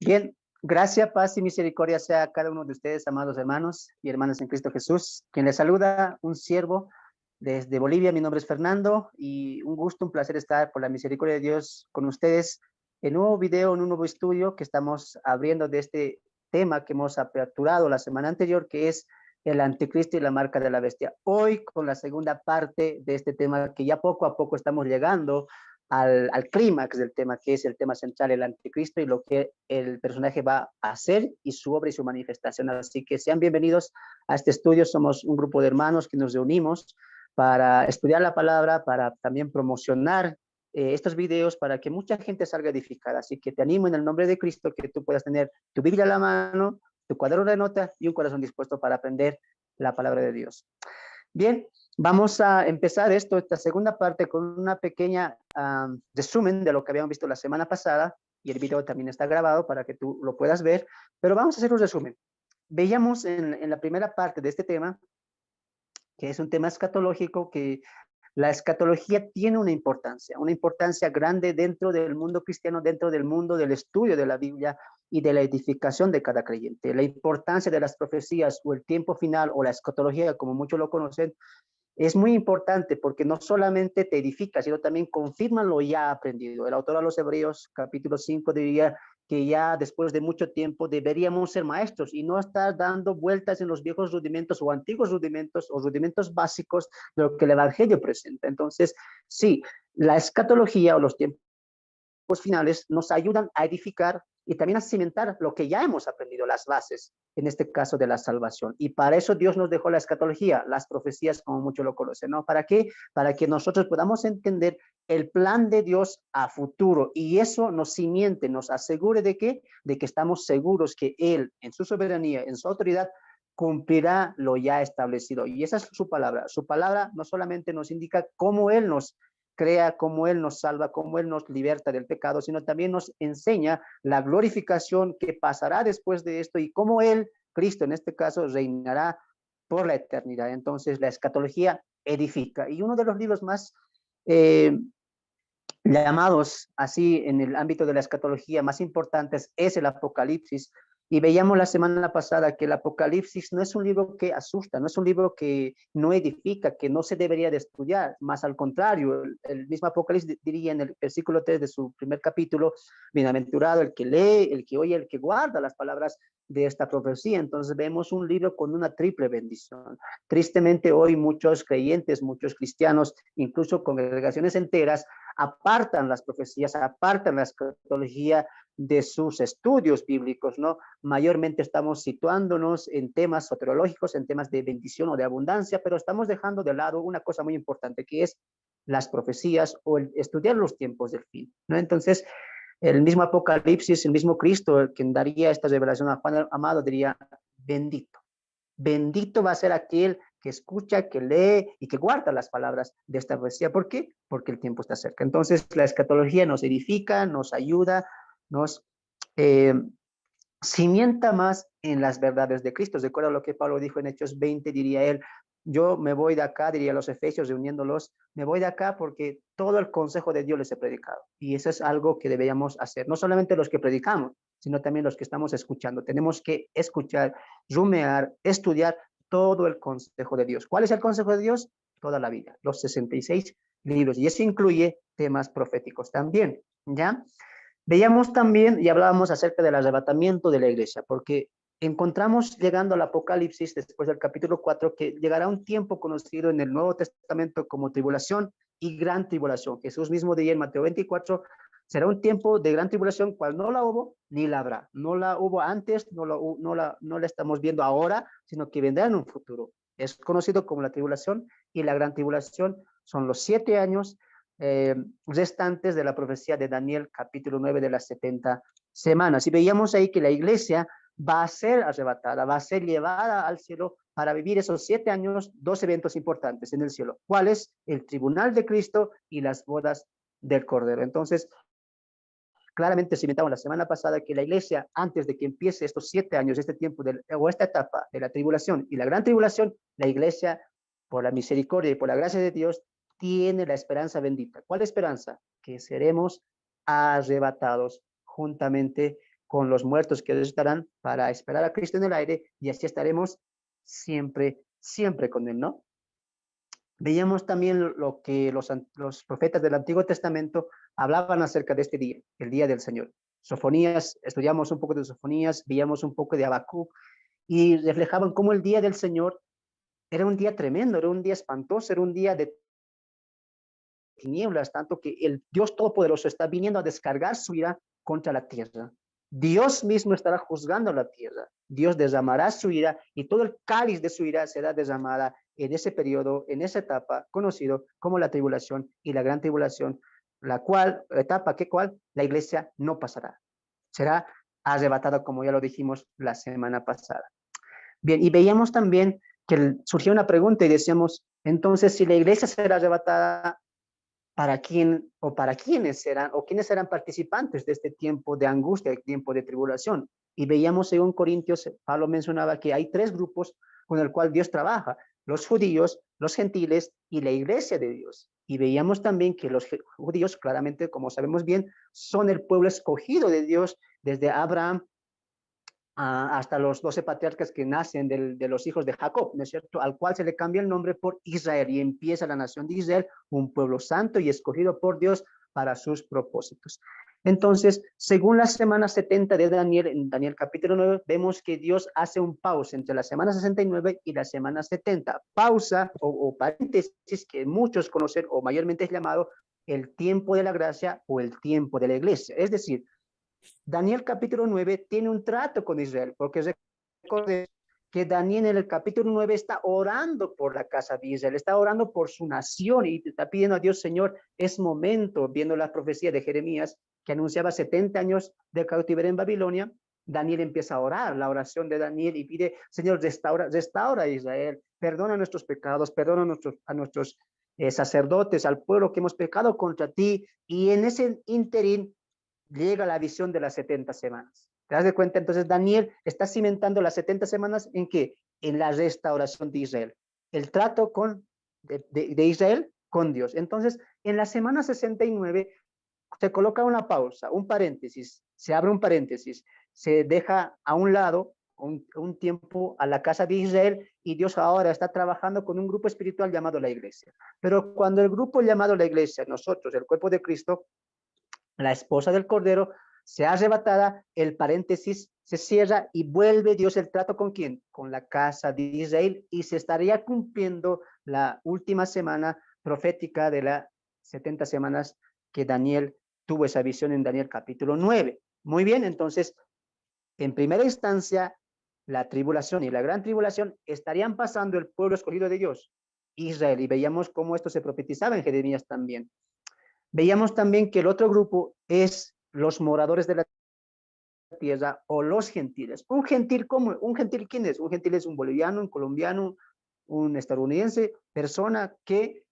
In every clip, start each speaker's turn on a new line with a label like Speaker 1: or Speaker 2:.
Speaker 1: Bien, gracia, paz y misericordia sea a cada uno de ustedes, amados hermanos y hermanas en Cristo Jesús. Quien les saluda, un siervo desde Bolivia. Mi nombre es Fernando y un gusto, un placer estar por la misericordia de Dios con ustedes en un nuevo video, en un nuevo estudio que estamos abriendo de este tema que hemos aperturado la semana anterior, que es el anticristo y la marca de la bestia. Hoy con la segunda parte de este tema que ya poco a poco estamos llegando al clímax del tema, que es el tema central, el anticristo y lo que el personaje va a hacer y su obra y su manifestación. Así que sean bienvenidos a este estudio. Somos un grupo de hermanos que nos reunimos para estudiar la palabra, para también promocionar estos videos para que mucha gente salga edificada. Así que te animo en el nombre de Cristo que tú puedas tener tu Biblia a la mano, tu cuaderno de notas y un corazón dispuesto para aprender la palabra de Dios. Bien, vamos a empezar esta segunda parte con una pequeña resumen de lo que habíamos visto la semana pasada, y el video también está grabado para que tú lo puedas ver, pero vamos a hacer un resumen. Veíamos en la primera parte de este tema, que es un tema escatológico, que la escatología tiene una importancia grande dentro del mundo cristiano, dentro del mundo del estudio de la Biblia y de la edificación de cada creyente. La importancia de las profecías o el tiempo final o la escatología, como muchos lo conocen, es muy importante porque no solamente te edifica, sino también confirma lo ya aprendido. El autor a los Hebreos, capítulo 5, diría que ya después de mucho tiempo deberíamos ser maestros y no estar dando vueltas en los viejos rudimentos o antiguos rudimentos o rudimentos básicos de lo que el Evangelio presenta. Entonces, sí, la escatología o los tiempos finales nos ayudan a edificar y también a cimentar lo que ya hemos aprendido, las bases, en este caso de la salvación. Y para eso Dios nos dejó la escatología, las profecías, como muchos lo conocen, ¿no? ¿Para qué? Para que nosotros podamos entender el plan de Dios a futuro y eso nos cimiente, nos asegure de que estamos seguros que Él, en su soberanía, en su autoridad, cumplirá lo ya establecido. Y esa es su palabra. Su palabra no solamente nos indica cómo Él nos crea, cómo Él nos salva, cómo Él nos liberta del pecado, sino también nos enseña la glorificación que pasará después de esto y cómo Él, Cristo en este caso, reinará por la eternidad. Entonces la escatología edifica. Y uno de los libros más llamados así en el ámbito de la escatología más importantes es el Apocalipsis. Y veíamos la semana pasada que el Apocalipsis no es un libro que asusta, no es un libro que no edifica, que no se debería de estudiar, más al contrario, el mismo Apocalipsis diría en el versículo 3 de su primer capítulo: bienaventurado el que lee, el que oye, el que guarda las palabras de esta profecía. Entonces vemos un libro con una triple bendición. Tristemente hoy muchos creyentes, muchos cristianos, incluso congregaciones enteras, apartan las profecías, apartan la escatología de sus estudios bíblicos, ¿no? Mayormente estamos situándonos en temas soteriológicos, en temas de bendición o de abundancia, pero estamos dejando de lado una cosa muy importante, que es las profecías o el estudiar los tiempos del fin, ¿no? Entonces, el mismo Apocalipsis, el mismo Cristo, quien daría esta revelación a Juan amado, diría: bendito. Bendito va a ser aquel que escucha, que lee y que guarda las palabras de esta profecía. ¿Por qué? Porque el tiempo está cerca. Entonces, la escatología nos edifica, nos ayuda, nos eh, cimienta más en las verdades de Cristo. Recuerda lo que Pablo dijo en Hechos 20, diría él: yo me voy de acá, diría los efesios reuniéndolos, me voy de acá porque todo el consejo de Dios les he predicado. Y eso es algo que deberíamos hacer, no solamente los que predicamos, sino también los que estamos escuchando. Tenemos que escuchar, rumear, estudiar todo el consejo de Dios. ¿Cuál es el consejo de Dios? Toda la Biblia, los 66 libros, y eso incluye temas proféticos también, ¿ya? Veíamos también y hablábamos acerca del arrebatamiento de la iglesia, porque encontramos llegando al Apocalipsis, después del capítulo 4, que llegará un tiempo conocido en el Nuevo Testamento como tribulación y gran tribulación. Jesús mismo diría en Mateo 24, será un tiempo de gran tribulación, cual no la hubo ni la habrá. No la hubo antes, no la estamos viendo ahora, sino que vendrá en un futuro. Es conocido como la tribulación, y la gran tribulación son los 7 años restantes de la profecía de Daniel, capítulo 9, de las 70 semanas. Y veíamos ahí que la iglesia va a ser arrebatada, va a ser llevada al cielo para vivir esos 7 años, 2 eventos importantes en el cielo. ¿Cuáles? El tribunal de Cristo y las bodas del Cordero. Entonces, claramente cimentamos la semana pasada que la iglesia, antes de que empiece estos 7 años, este tiempo o esta etapa de la tribulación y la gran tribulación, la iglesia, por la misericordia y por la gracia de Dios, tiene la esperanza bendita. ¿Cuál esperanza? Que seremos arrebatados juntamente con los muertos que resucitarán para esperar a Cristo en el aire y así estaremos siempre, siempre con Él, ¿no? Veíamos también lo que los profetas del Antiguo Testamento hablaban acerca de este día, el día del Señor. Sofonías, estudiamos un poco de Sofonías, veíamos un poco de Habacuc y reflejaban cómo el día del Señor era un día tremendo, era un día espantoso, era un día de tinieblas, tanto que el Dios Todopoderoso está viniendo a descargar su ira contra la tierra. Dios mismo estará juzgando la tierra. Dios derramará su ira y todo el cáliz de su ira será derramada en ese periodo, en esa etapa conocido como la tribulación y la gran tribulación, la etapa que la iglesia no pasará. Será arrebatada, como ya lo dijimos la semana pasada. Bien, y veíamos también que surgió una pregunta y decíamos, entonces, si la iglesia será arrebatada, ¿para quién o para quiénes serán o quiénes serán participantes de este tiempo de angustia, el tiempo de tribulación? Y veíamos según Corintios, Pablo mencionaba que hay 3 grupos con el cual Dios trabaja, los judíos, los gentiles y la iglesia de Dios. Y veíamos también que los judíos, claramente, como sabemos bien, son el pueblo escogido de Dios desde Abraham hasta los 12 patriarcas que nacen de los hijos de Jacob, ¿no es cierto? Al cual se le cambia el nombre por Israel y empieza la nación de Israel, un pueblo santo y escogido por Dios para sus propósitos. Entonces, según la semana 70 de Daniel, en Daniel capítulo 9, vemos que Dios hace un pausa entre la semana 69 y la semana 70. Pausa o paréntesis que muchos conocen o mayormente es llamado el tiempo de la gracia o el tiempo de la iglesia. Es decir, Daniel capítulo 9 tiene un trato con Israel, porque recordemos que Daniel en el capítulo 9 está orando por la casa de Israel, está orando por su nación y está pidiendo a Dios, Señor, es momento, viendo la profecía de Jeremías que anunciaba 70 años de cautiverio en Babilonia, Daniel empieza a orar, la oración de Daniel y pide, Señor, restaura a Israel, perdona nuestros pecados, perdona a nuestros sacerdotes, al pueblo que hemos pecado contra ti, y en ese interín llega la visión de las 70 semanas. ¿Te das de cuenta? Entonces Daniel está cimentando las 70 semanas en qué? En la restauración de Israel. El trato de Israel con Dios. Entonces, en la semana 69 se coloca una pausa, un paréntesis, se abre un paréntesis, se deja a un lado un tiempo a la casa de Israel y Dios ahora está trabajando con un grupo espiritual llamado la iglesia. Pero cuando el grupo llamado la iglesia, nosotros, el cuerpo de Cristo, la esposa del Cordero, se ha arrebatada, el paréntesis se cierra y vuelve Dios el trato con quién, con la casa de Israel, y se estaría cumpliendo la última semana profética de las 70 semanas que Daniel tuvo esa visión en Daniel capítulo 9. Muy bien, entonces, en primera instancia, la tribulación y la gran tribulación estarían pasando el pueblo escogido de Dios, Israel, y veíamos cómo esto se profetizaba en Jeremías también. Veíamos también que el otro grupo es los moradores de la tierra o los gentiles. ¿Un gentil cómo? ¿Un gentil quién es? Un gentil es un boliviano, un colombiano, un estadounidense, persona que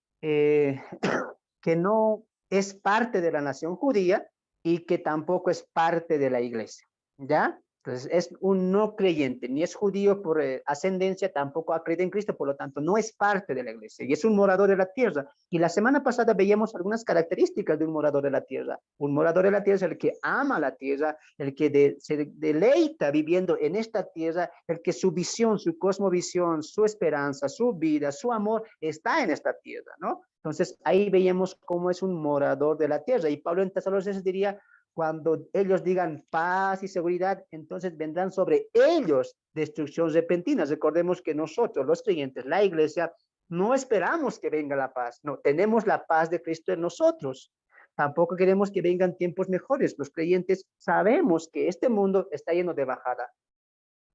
Speaker 1: no es parte de la nación judía y que tampoco es parte de la iglesia, ¿ya? Entonces es un no creyente, ni es judío por ascendencia, tampoco ha creído en Cristo, por lo tanto no es parte de la iglesia y es un morador de la tierra. Y la semana pasada veíamos algunas características de un morador de la tierra. Un morador de la tierra es el que ama la tierra, el que se deleita viviendo en esta tierra, el que su visión, su cosmovisión, su esperanza, su vida, su amor está en esta tierra, ¿no? Entonces ahí veíamos cómo es un morador de la tierra. Y Pablo en Tesalonicenses diría, cuando ellos digan paz y seguridad, entonces vendrán sobre ellos destrucción repentina. Recordemos que nosotros, los creyentes, la iglesia, no esperamos que venga la paz. No, tenemos la paz de Cristo en nosotros. Tampoco queremos que vengan tiempos mejores. Los creyentes sabemos que este mundo está lleno de bajada.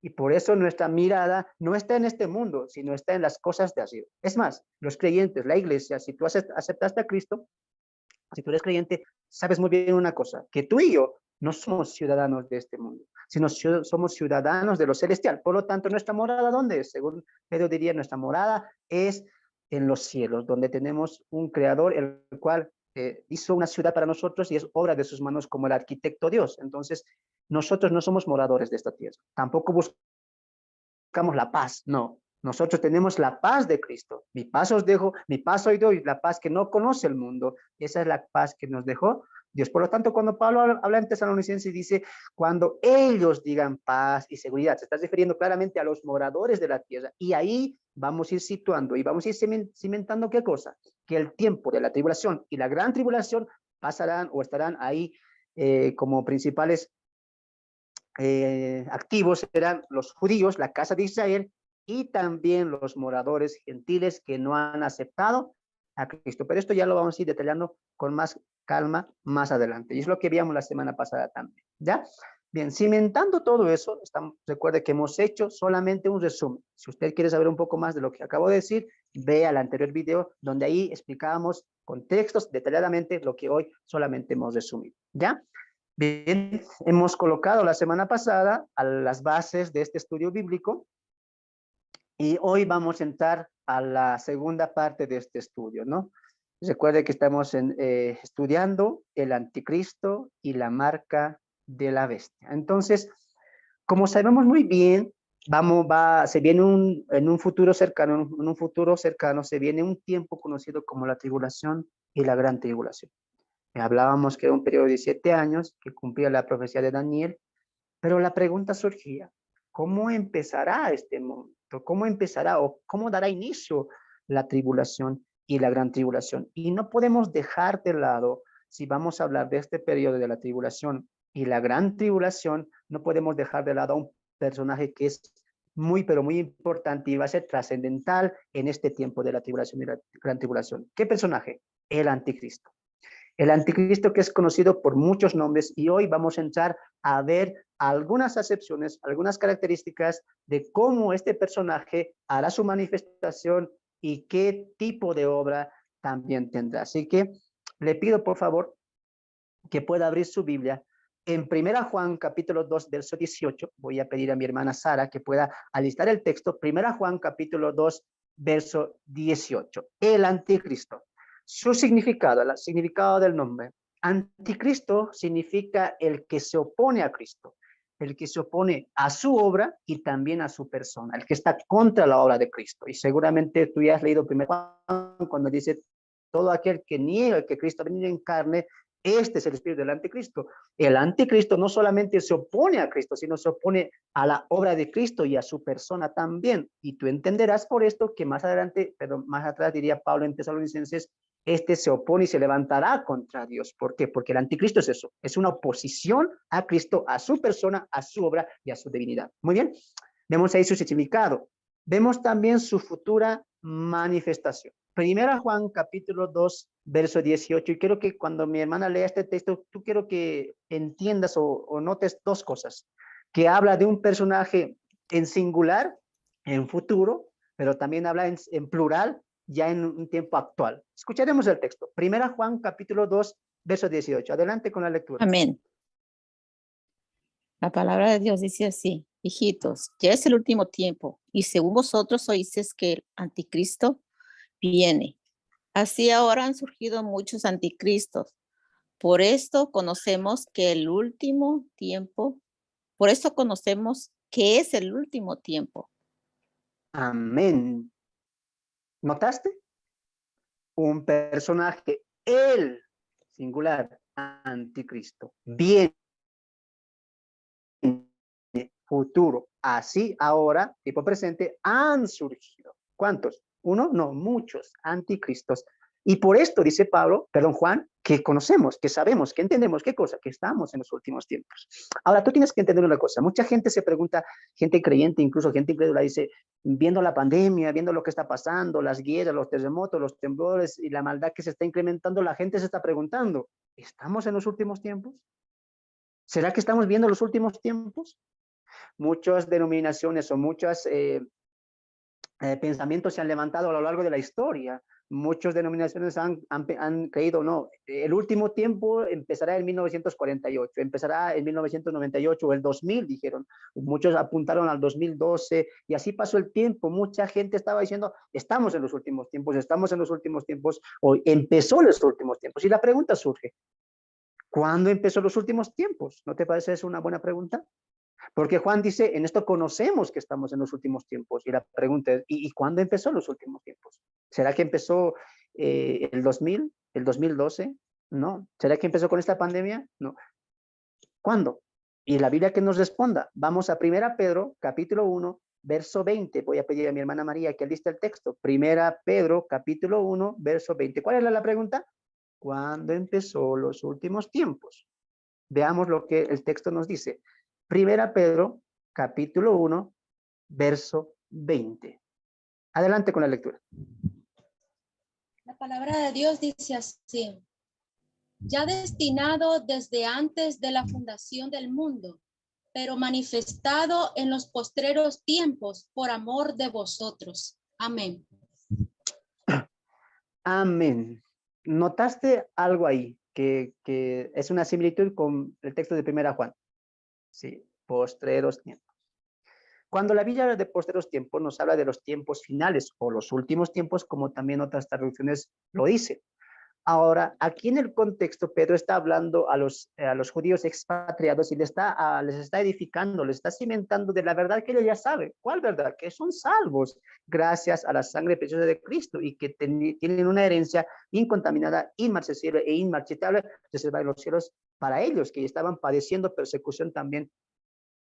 Speaker 1: Y por eso nuestra mirada no está en este mundo, sino está en las cosas de arriba. Es más, los creyentes, la iglesia, si tú aceptaste a Cristo, si tú eres creyente, sabes muy bien una cosa, que tú y yo no somos ciudadanos de este mundo, sino somos ciudadanos de lo celestial. Por lo tanto, nuestra morada, ¿dónde es? Según Pedro diría, nuestra morada es en los cielos, donde tenemos un creador, el cual hizo una ciudad para nosotros y es obra de sus manos como el arquitecto Dios. Entonces, nosotros no somos moradores de esta tierra, tampoco buscamos la paz, no. Nosotros tenemos la paz de Cristo. Mi paz os dejo, mi paz os doy, la paz que no conoce el mundo. Esa es la paz que nos dejó Dios. Por lo tanto, cuando Pablo habla en Tesalonicenses, dice, cuando ellos digan paz y seguridad, se está refiriendo claramente a los moradores de la tierra. Y ahí vamos a ir situando y vamos a ir cimentando qué cosa, que el tiempo de la tribulación y la gran tribulación pasarán o estarán ahí como principales activos serán los judíos, la casa de Israel, y también los moradores gentiles que no han aceptado a Cristo. Pero esto ya lo vamos a ir detallando con más calma más adelante. Y es lo que vimos la semana pasada también. ¿Ya? Bien, cimentando todo eso, recuerde que hemos hecho solamente un resumen. Si usted quiere saber un poco más de lo que acabo de decir, vea el anterior video donde ahí explicábamos con textos detalladamente lo que hoy solamente hemos resumido. ¿Ya? Bien, hemos colocado la semana pasada a las bases de este estudio bíblico y hoy vamos a entrar a la segunda parte de este estudio, ¿no? Recuerde que estamos estudiando el anticristo y la marca de la bestia. Entonces, como sabemos muy bien, se viene en un futuro cercano, se viene un tiempo conocido como la tribulación y la gran tribulación. Hablábamos que era un periodo de 7 años que cumplía la profecía de Daniel, pero la pregunta surgía, ¿cómo empezará este momento? ¿Cómo empezará o cómo dará inicio la tribulación y la gran tribulación? Y no podemos dejar de lado, si vamos a hablar de este periodo de la tribulación y la gran tribulación, no podemos dejar de lado a un personaje que es muy, pero muy importante y va a ser trascendental en este tiempo de la tribulación y la gran tribulación. ¿Qué personaje? El anticristo. El anticristo que es conocido por muchos nombres y hoy vamos a entrar a ver algunas acepciones, algunas características de cómo este personaje hará su manifestación y qué tipo de obra también tendrá. Así que le pido por favor que pueda abrir su Biblia en 1 Juan capítulo 2 verso 18. Voy a pedir a mi hermana Sara que pueda alistar el texto. 1 Juan capítulo 2 verso 18. El anticristo. Su significado, el significado del nombre. Anticristo significa el que se opone a Cristo, el que se opone a su obra y también a su persona, el que está contra la obra de Cristo. Y seguramente tú ya has leído 1 Juan cuando dice, todo aquel que niega que Cristo ha venido en carne, este es el espíritu del anticristo. El anticristo no solamente se opone a Cristo, sino se opone a la obra de Cristo y a su persona también. Y tú entenderás por esto que más adelante, pero más atrás diría Pablo en Tesalonicenses, este se opone y se levantará contra Dios. ¿Por qué? Porque el anticristo es eso, es una oposición a Cristo, a su persona, a su obra y a su divinidad. Muy bien, vemos ahí su significado. Vemos también su futura manifestación. Primera Juan capítulo 2, verso 18. Y quiero que cuando mi hermana lea este texto, tú quiero que entiendas o notes dos cosas. Que habla de un personaje en singular, en futuro, pero también habla en plural, ya en un tiempo actual. Escucharemos el texto. Primera Juan capítulo 2, verso 18. Adelante con la lectura.
Speaker 2: Amén. La palabra de Dios dice así: hijitos, ya es el último tiempo, y según vosotros oísteis que el anticristo viene. Así ahora han surgido muchos anticristos. Por esto conocemos que el último tiempo, por esto conocemos que es el último tiempo.
Speaker 1: Amén. ¿Notaste? Un personaje, el singular anticristo, viene futuro, así ahora, tipo presente, han surgido. ¿Cuántos? Uno, no, muchos anticristos. Y por esto dice Juan, que conocemos, que sabemos, que entendemos, ¿qué cosa? Que estamos en los últimos tiempos. Ahora, tú tienes que entender una cosa. Mucha gente se pregunta, gente creyente, incluso gente incrédula, dice, viendo la pandemia, viendo lo que está pasando, las guerras, los terremotos, los temblores y la maldad que se está incrementando, la gente se está preguntando, ¿estamos en los últimos tiempos? ¿Será que estamos viendo los últimos tiempos? Muchas denominaciones o muchos pensamientos se han levantado a lo largo de la historia. Muchas denominaciones han creído, no, el último tiempo empezará en 1948, empezará en 1998 o el 2000, dijeron. Muchos apuntaron al 2012 y así pasó el tiempo. Mucha gente estaba diciendo, estamos en los últimos tiempos, estamos en los últimos tiempos, o empezó los últimos tiempos. Y la pregunta surge, ¿cuándo empezó los últimos tiempos? ¿No te parece eso una buena pregunta? Porque Juan dice, en esto conocemos que estamos en los últimos tiempos. Y la pregunta es, ¿y cuándo empezó los últimos tiempos? ¿Será que empezó el 2000, el 2012? No. ¿Será que empezó con esta pandemia? No. ¿Cuándo? Y la Biblia que nos responda. Vamos a 1 Pedro, capítulo 1, verso 20. Voy a pedir a mi hermana María que liste el texto. 1 Pedro, capítulo 1, verso 20. ¿Cuál era la pregunta? ¿Cuándo empezó los últimos tiempos? Veamos lo que el texto nos dice. 1 Pedro, capítulo 1, verso 20. Adelante con la lectura.
Speaker 3: La palabra de Dios dice así: ya destinado desde antes de la fundación del mundo, pero manifestado en los postreros tiempos por amor de vosotros. Amén.
Speaker 1: Amén. ¿Notaste algo ahí que es una similitud con el texto de 1 Juan? Sí, postreros tiempos. Cuando la Biblia habla de postreros tiempos, nos habla de los tiempos finales o los últimos tiempos, como también otras traducciones lo dicen. Ahora, aquí en el contexto, Pedro está hablando a los judíos expatriados y les está edificando, les está cimentando de la verdad que ellos ya saben. ¿Cuál verdad? Que son salvos gracias a la sangre preciosa de Cristo y que tienen una herencia incontaminada, inmarcesible e inmarchitable reservada en los cielos para ellos, que estaban padeciendo persecución también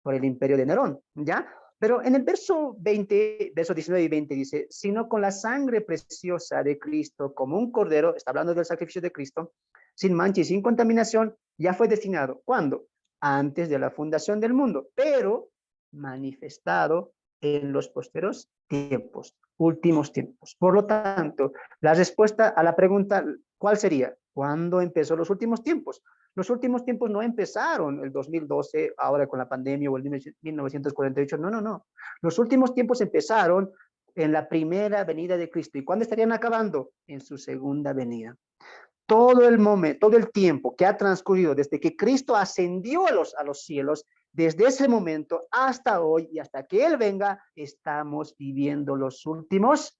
Speaker 1: por el imperio de Nerón, ¿ya? Pero en el verso 20, verso 19 y 20 dice, sino con la sangre preciosa de Cristo, como un cordero, está hablando del sacrificio de Cristo, sin mancha y sin contaminación, ya fue destinado. ¿Cuándo? Antes de la fundación del mundo, pero manifestado en los posteros tiempos, últimos tiempos. Por lo tanto, la respuesta a la pregunta, ¿cuál sería? ¿Cuándo empezó los últimos tiempos? Los últimos tiempos no empezaron el 2012, ahora con la pandemia o el 1948. No, no, no. Los últimos tiempos empezaron en la primera venida de Cristo. ¿Y cuándo estarían acabando? En su segunda venida. Todo el momento, todo el tiempo que ha transcurrido desde que Cristo ascendió a los cielos, desde ese momento hasta hoy y hasta que Él venga, estamos viviendo los últimos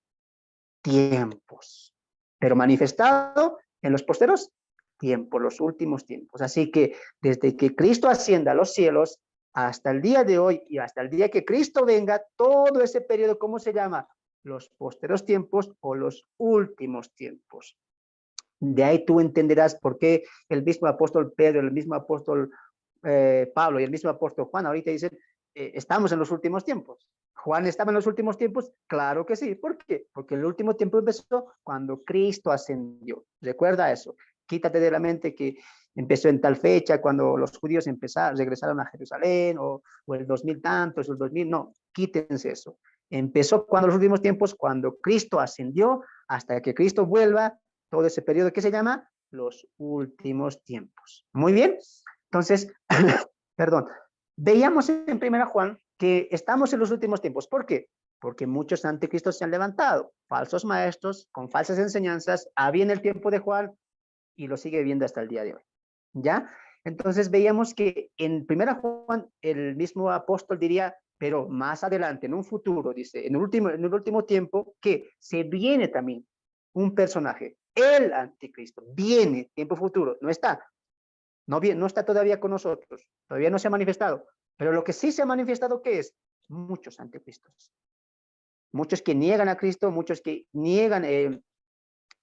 Speaker 1: tiempos, pero manifestado en los posteros tiempos, los últimos tiempos. Así que desde que Cristo ascienda a los cielos hasta el día de hoy y hasta el día que Cristo venga, todo ese periodo, ¿cómo se llama? Los posteros tiempos o los últimos tiempos. De ahí tú entenderás por qué el mismo apóstol Pedro, el mismo apóstol Pablo y el mismo apóstol Juan ahorita dicen, estamos en los últimos tiempos. ¿Juan estaba en los últimos tiempos? Claro que sí. ¿Por qué? Porque el último tiempo empezó cuando Cristo ascendió. Recuerda eso. Quítate de la mente que empezó en tal fecha, cuando los judíos regresaron a Jerusalén, o el 2000 tantos, el 2000. No, quítense eso. Empezó cuando los últimos tiempos, cuando Cristo ascendió, hasta que Cristo vuelva, todo ese periodo que se llama los últimos tiempos. Muy bien. Entonces, perdón, veíamos en 1 Juan que estamos en los últimos tiempos. ¿Por qué? Porque muchos anticristos se han levantado, falsos maestros con falsas enseñanzas, había en el tiempo de Juan y lo sigue viendo hasta el día de hoy. ¿Ya? Entonces veíamos que en 1 Juan el mismo apóstol diría, pero más adelante, en un futuro, dice, en el último tiempo, que se viene también un personaje, el anticristo, viene, tiempo futuro, no está. No está todavía con nosotros, todavía no se ha manifestado, pero lo que sí se ha manifestado, ¿qué es? Muchos anticristos. Muchos que niegan a Cristo, muchos que niegan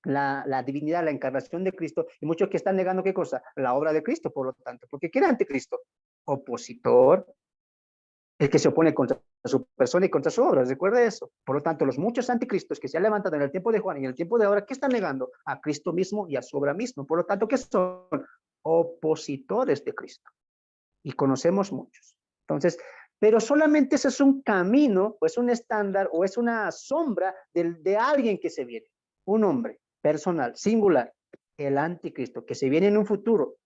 Speaker 1: la divinidad, la encarnación de Cristo, y muchos que están negando, ¿qué cosa? La obra de Cristo, por lo tanto. Porque ¿qué era anticristo? Opositor, el que se opone contra su persona y contra su obra, recuerda eso. Por lo tanto, los muchos anticristos que se han levantado en el tiempo de Juan y en el tiempo de ahora, ¿qué están negando? A Cristo mismo y a su obra misma. Por lo tanto, ¿qué son? Opositores de Cristo. Y conocemos muchos. Entonces, pero solamente ese es un camino, o es un estándar, o es una sombra de alguien que se viene. Un hombre personal, singular, el anticristo, que se viene en un futuro.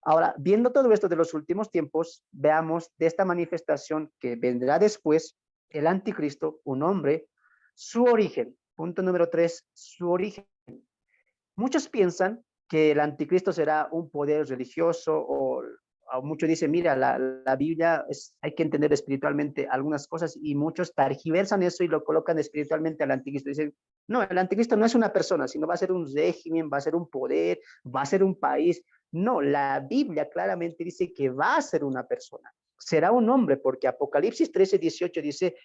Speaker 1: Ahora, viendo todo esto de los últimos tiempos, veamos de esta manifestación que vendrá después, el anticristo, un hombre, su origen. Punto número 3, su origen. Muchos piensan que el anticristo será un poder religioso o muchos dicen, mira, la Biblia hay que entender espiritualmente algunas cosas y muchos targiversan eso y lo colocan espiritualmente al anticristo. Dicen, no, el anticristo no es una persona, sino va a ser un régimen, va a ser un poder, va a ser un país. No, la Biblia claramente dice que va a ser una persona. será un hombre, porque Apocalipsis 13:18 dice,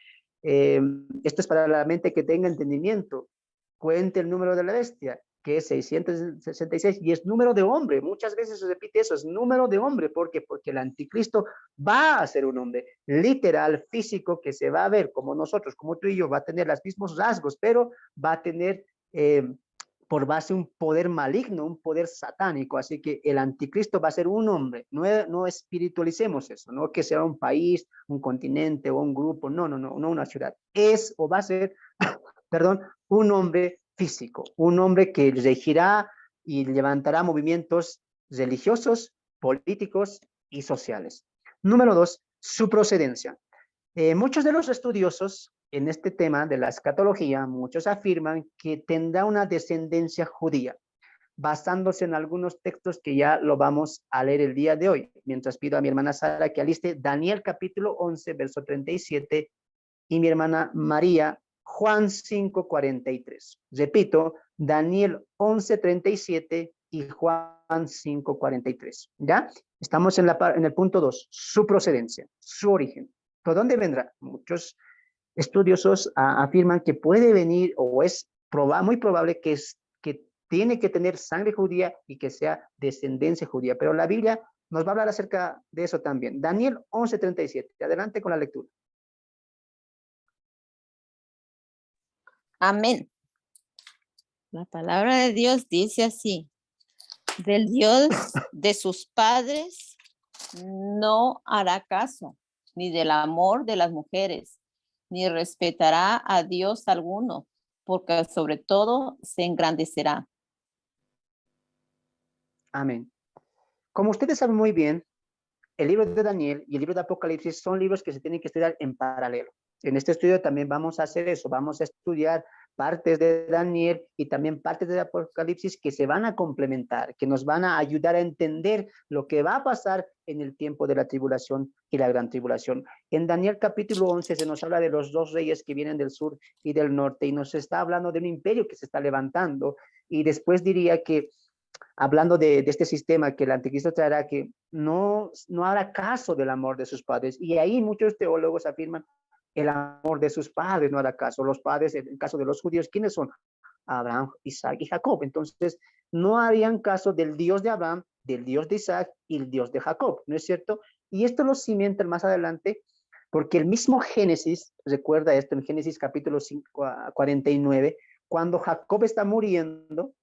Speaker 1: esto es para la mente que tenga entendimiento, cuente el número de la bestia, que es 666, y es número de hombre. Muchas veces se repite eso, es número de hombre. ¿Por qué? Porque el anticristo va a ser un hombre literal, físico, que se va a ver como nosotros, como tú y yo, va a tener los mismos rasgos, pero va a tener por base un poder maligno, un poder satánico. Así que el anticristo va a ser un hombre. No espiritualicemos eso, no que sea un país, un continente o un grupo, no una ciudad. Es o va a ser, perdón, un hombre físico, un hombre que regirá y levantará movimientos religiosos, políticos y sociales. Número 2, su procedencia. Muchos de los estudiosos en este tema de la escatología, muchos afirman que tendrá una descendencia judía, basándose en algunos textos que ya lo vamos a leer el día de hoy, mientras pido a mi hermana Sara que aliste Daniel capítulo 11, verso 37, y mi hermana María, Juan 5, 43. Repito, Daniel 11, 37 y Juan 5, 43. ¿Ya? Estamos en el punto 2, su procedencia, su origen. ¿Por dónde vendrá? Muchos estudiosos afirman que puede venir o es muy probable que tiene que tener sangre judía y que sea descendencia judía, pero la Biblia nos va a hablar acerca de eso también. Daniel 11:37. Adelante con la lectura.
Speaker 2: Amén. La palabra de Dios dice así: del Dios de sus padres no hará caso, ni del amor de las mujeres, ni respetará a Dios alguno, porque sobre todo se engrandecerá.
Speaker 1: Amén. Como ustedes saben muy bien, el libro de Daniel y el libro de Apocalipsis son libros que se tienen que estudiar en paralelo. En este estudio también vamos a hacer eso, vamos a estudiar partes de Daniel y también partes de Apocalipsis que se van a complementar, que nos van a ayudar a entender lo que va a pasar en el tiempo de la tribulación y la gran tribulación. En Daniel capítulo 11 se nos habla de los dos reyes que vienen del sur y del norte y nos está hablando de un imperio que se está levantando, y después diría que hablando de este sistema que el anticristo traerá, que no hará caso del amor de sus padres. Y ahí muchos teólogos afirman el amor de sus padres no hará caso. Los padres, en el caso de los judíos, ¿quiénes son? Abraham, Isaac y Jacob. Entonces, no harían caso del Dios de Abraham, del Dios de Isaac y el Dios de Jacob, ¿no es cierto? Y esto lo cimentan más adelante, porque el mismo Génesis, recuerda esto en Génesis capítulo 49, cuando Jacob está muriendo,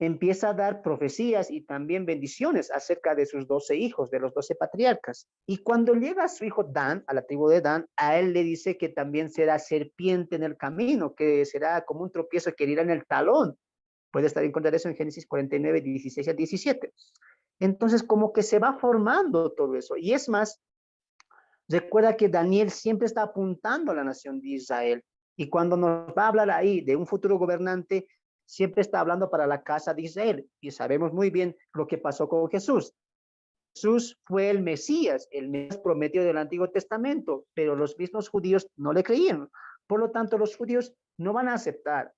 Speaker 1: empieza a dar profecías y también bendiciones acerca de sus 12 hijos, de los 12 patriarcas. Y cuando llega a su hijo Dan, a la tribu de Dan, a él le dice que también será serpiente en el camino, que será como un tropiezo que herirá en el talón. Puede estar en contra de eso en Génesis 49, 16 a 17. Entonces, como que se va formando todo eso. Y es más, recuerda que Daniel siempre está apuntando a la nación de Israel. Y cuando nos va a hablar ahí de un futuro gobernante, siempre está hablando para la casa de Israel. Y sabemos muy bien lo que pasó con Jesús. Jesús fue el Mesías prometido del Antiguo Testamento, pero los mismos judíos no le creían. Por lo tanto, los judíos no van a aceptar,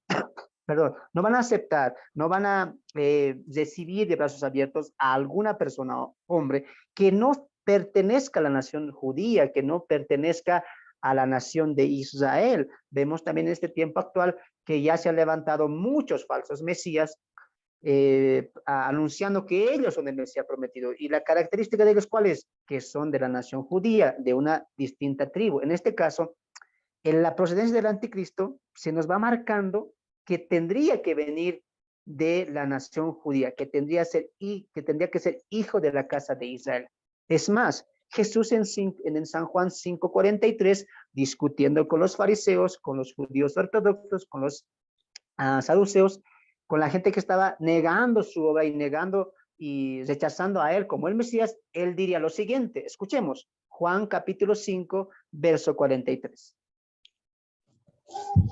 Speaker 1: no van a recibir de brazos abiertos a alguna persona o hombre que no pertenezca a la nación judía, que no pertenezca a la nación de Israel. Vemos también en este tiempo actual que ya se han levantado muchos falsos mesías anunciando que ellos son el Mesías prometido. Y la característica de ellos, ¿cuál es? Que son de la nación judía, de una distinta tribu. En este caso, en la procedencia del anticristo se nos va marcando que tendría que venir de la nación judía, que tendría que ser hijo de la casa de Israel. Es más, Jesús en San Juan 5:43, discutiendo con los fariseos, con los judíos ortodoxos, con los saduceos, con la gente que estaba negando su obra y negando y rechazando a él como el Mesías, él diría lo siguiente. Escuchemos, Juan capítulo 5, verso 43.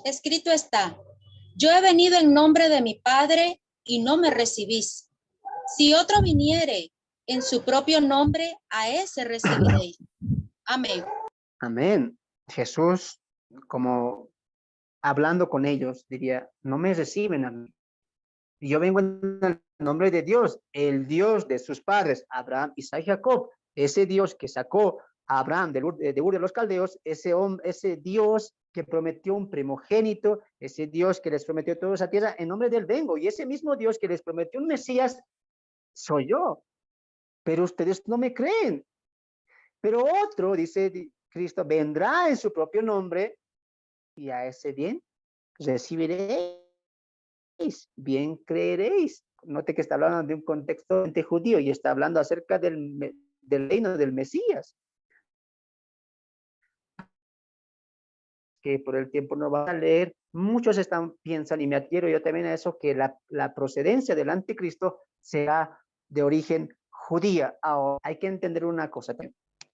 Speaker 3: Escrito está: yo he venido en nombre de mi Padre y no me recibís. Si otro viniere en su propio nombre, a ese recibiréis. Amén.
Speaker 1: Amén. Jesús, como hablando con ellos, diría, no me reciben a mí. Y yo vengo en el nombre de Dios, el Dios de sus padres, Abraham, Isaac y Jacob, ese Dios que sacó a Abraham de Ur de los Caldeos, ese Dios que prometió un primogénito, ese Dios que les prometió toda esa tierra, en nombre de él vengo, y ese mismo Dios que les prometió un Mesías, soy yo, pero ustedes no me creen. Pero otro, dice Cristo, vendrá en su propio nombre, y a ese bien recibiréis, bien creeréis. Note que está hablando de un contexto judío y está hablando acerca del reino del Mesías, que por el tiempo no va a leer. Muchos piensan, y me adhiero yo también a eso, que la procedencia del anticristo será de origen judía. Ahora, hay que entender una cosa,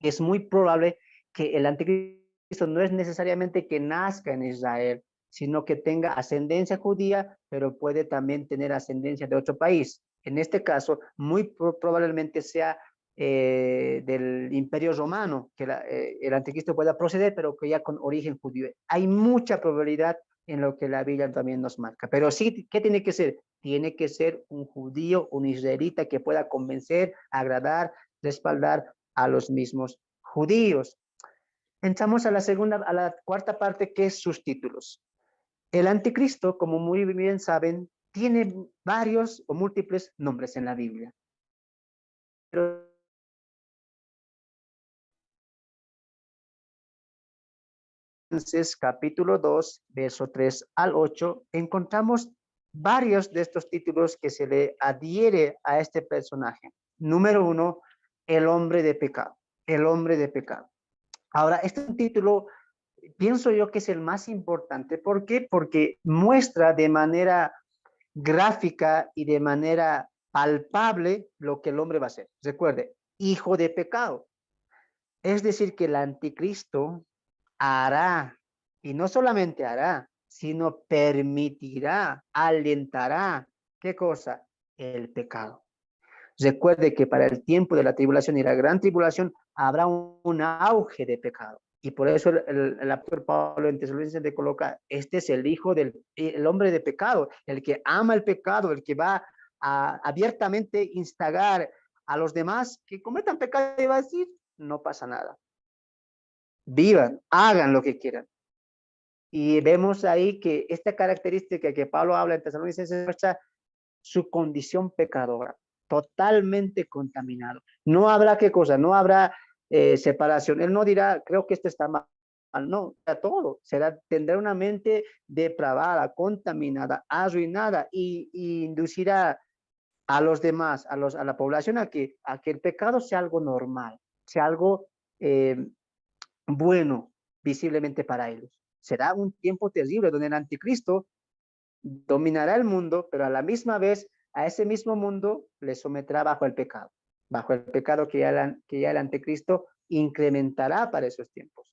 Speaker 1: es muy probable que el anticristo no es necesariamente que nazca en Israel, sino que tenga ascendencia judía, pero puede también tener ascendencia de otro país. En este caso, muy probablemente sea del Imperio Romano, que el anticristo pueda proceder, pero que ya con origen judío. Hay mucha probabilidad en lo que la Biblia también nos marca. Pero sí, ¿qué tiene que ser? Tiene que ser un judío, un israelita que pueda convencer, agradar, respaldar a los mismos judíos. Entramos a la cuarta parte, que es sus títulos. El anticristo, como muy bien saben, tiene varios o múltiples nombres en la Biblia. Pero entonces, capítulo 2, verso 3 al 8, encontramos varios de estos títulos que se le adhiere a este personaje. Número 1, el hombre de pecado. El hombre de pecado. Ahora, este título pienso yo que es el más importante. ¿Por qué? Porque muestra de manera gráfica y de manera palpable lo que el hombre va a hacer. Recuerde, hijo de pecado. Es decir, que el anticristo hará, y no solamente hará, sino permitirá, alentará, ¿qué cosa? El pecado. Recuerde que para el tiempo de la tribulación y la gran tribulación habrá un auge de pecado. Y por eso el apóstol Pablo en Tesalonicenses te coloca, este es el hijo el hombre de pecado, el que ama el pecado, el que va a abiertamente instigar a los demás que cometan pecado y va a decir, no pasa nada. Vivan, hagan lo que quieran. Y vemos ahí que esta característica que Pablo habla en Tesalonicenses muestra su condición pecadora, totalmente contaminado. No habrá qué cosa, no habrá separación. Él no dirá, creo que esto está mal. No, todo. Tendrá una mente depravada, contaminada, arruinada y inducirá a los demás, a la población a que el pecado sea algo normal, sea algo bueno visiblemente para ellos. Será un tiempo terrible donde el anticristo dominará el mundo, pero a la misma vez a ese mismo mundo le someterá bajo el pecado que ya el anticristo incrementará para esos tiempos.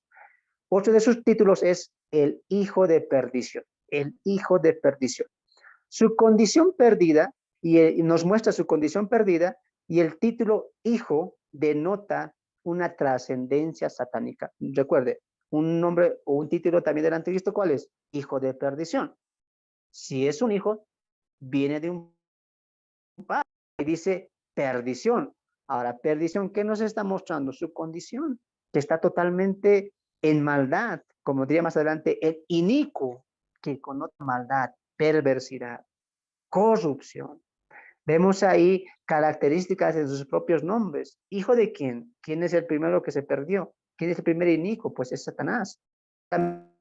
Speaker 1: Otro de sus títulos es el hijo de perdición, el hijo de perdición. Su condición perdida, y nos muestra su condición perdida, y el título hijo denota una trascendencia satánica. Recuerde, un nombre o un título también del anticristo, ¿cuál es? Hijo de perdición. Si es un hijo, viene de un padre y dice perdición. Ahora, perdición, ¿qué nos está mostrando? Su condición, que está totalmente en maldad, como diría más adelante, el inicuo, que conota maldad, perversidad, corrupción. Vemos ahí características de sus propios nombres. ¿Hijo de quién? ¿Quién es el primero que se perdió? ¿Quién es el primer inicuo? Pues es Satanás. Estamos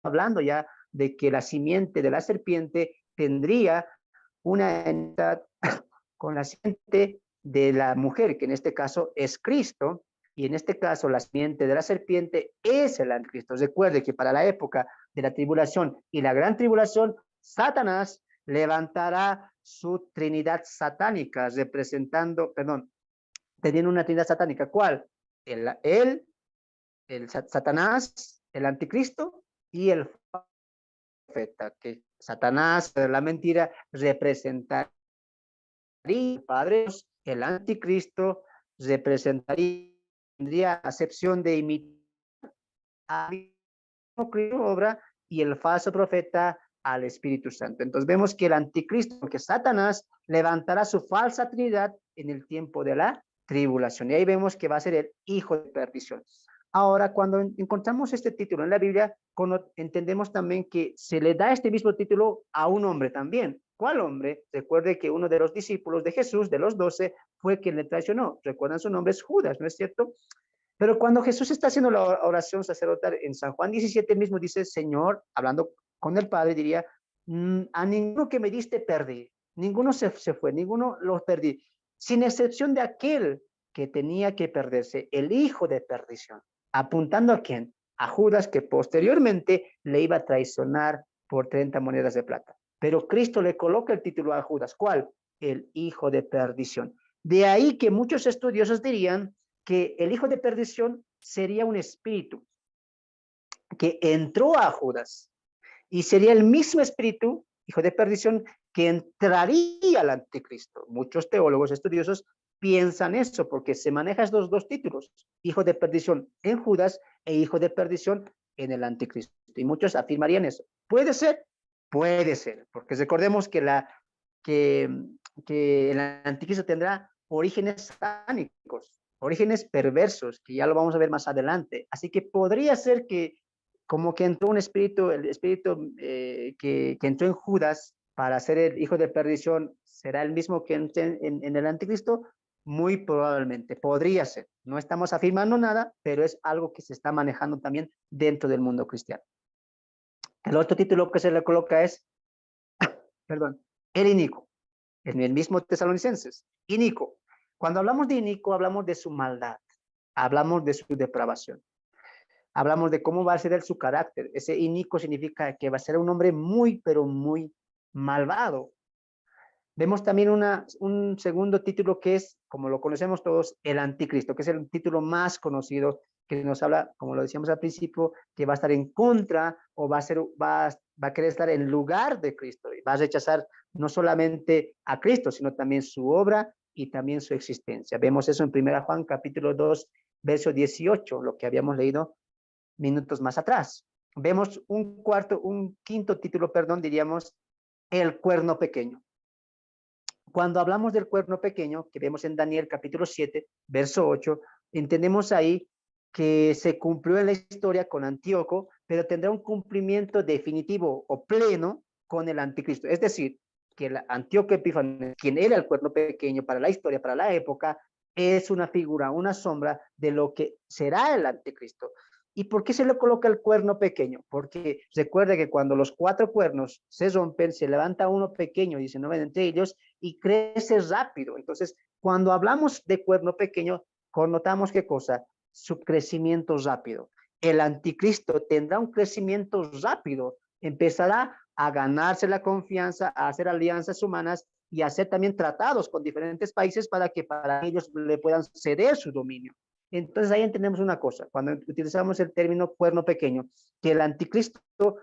Speaker 1: hablando ya de que la simiente de la serpiente tendría una entidad con la simiente de la mujer, que en este caso es Cristo, y en este caso la simiente de la serpiente es el anticristo. Recuerde que para la época de la tribulación y la gran tribulación, Satanás levantará su trinidad satánica, teniendo una trinidad satánica. ¿Cuál? El Satanás, el anticristo y el profeta, que Satanás, la mentira, representaría Padre, el anticristo tendría acepción de imitar obra y el falso profeta al Espíritu Santo. Entonces vemos que el anticristo, que Satanás levantará su falsa trinidad en el tiempo de la tribulación. Y ahí vemos que va a ser el hijo de perdición. Ahora, cuando encontramos este título en la Biblia, entendemos también que se le da este mismo título a un hombre también. ¿Cuál hombre? Recuerde que uno de los discípulos de Jesús, de los 12, fue quien le traicionó. Recuerdan, su nombre es Judas, ¿no es cierto? Pero cuando Jesús está haciendo la oración sacerdotal en San Juan 17 mismo dice, Señor, hablando con el Padre, diría, a ninguno que me diste perdí, ninguno se fue, ninguno los perdí, sin excepción de aquel que tenía que perderse, el hijo de perdición. ¿Apuntando a quién? A Judas, que posteriormente le iba a traicionar por 30 monedas de plata. Pero Cristo le coloca el título a Judas. ¿Cuál? El hijo de perdición. De ahí que muchos estudiosos dirían que el hijo de perdición sería un espíritu que entró a Judas y sería el mismo espíritu, hijo de perdición, que entraría al anticristo. Muchos teólogos estudiosos piensan eso porque se manejan estos dos títulos, hijo de perdición en Judas e hijo de perdición en el anticristo. Y muchos afirmarían eso. Puede ser, porque recordemos que el anticristo tendrá orígenes satánicos, orígenes perversos, que ya lo vamos a ver más adelante. Así que podría ser que como que entró un espíritu, el espíritu que entró en Judas para ser el hijo de perdición, ¿será el mismo que entró en el anticristo? Muy probablemente, podría ser. No estamos afirmando nada, pero es algo que se está manejando también dentro del mundo cristiano. El otro título que se le coloca es, perdón, el inicuo, en el mismo Tesalonicenses, inicuo. Cuando hablamos de inicuo, hablamos de su maldad, hablamos de su depravación. Hablamos de cómo va a ser su carácter. Ese inicuo significa que va a ser un hombre muy, pero muy malvado. Vemos también un segundo título que es, como lo conocemos todos, el anticristo, que es el título más conocido, que nos habla, como lo decíamos al principio, que va a estar en contra o va a querer estar en lugar de Cristo y va a rechazar no solamente a Cristo, sino también su obra y también su existencia. Vemos eso en 1 Juan capítulo 2, verso 18, lo que habíamos leído minutos más atrás. Vemos un quinto título, diríamos, el cuerno pequeño. Cuando hablamos del cuerno pequeño, que vemos en Daniel capítulo 7, verso 8, entendemos ahí que se cumplió en la historia con Antíoco, pero tendrá un cumplimiento definitivo o pleno con el anticristo. Es decir, que el Antíoco Epífanes, quien era el cuerno pequeño para la historia, para la época, es una figura, una sombra de lo que será el anticristo. ¿Y por qué se le coloca el cuerno pequeño? Porque recuerde que cuando los 4 cuernos se rompen, se levanta uno pequeño, dice, no ven entre ellos, y crece rápido. Entonces, cuando hablamos de cuerno pequeño, connotamos ¿qué cosa? Su crecimiento rápido. El anticristo tendrá un crecimiento rápido, empezará a ganarse la confianza, a hacer alianzas humanas y a hacer también tratados con diferentes países para que para ellos le puedan ceder su dominio. Entonces ahí entendemos una cosa, cuando utilizamos el término cuerno pequeño, que el anticristo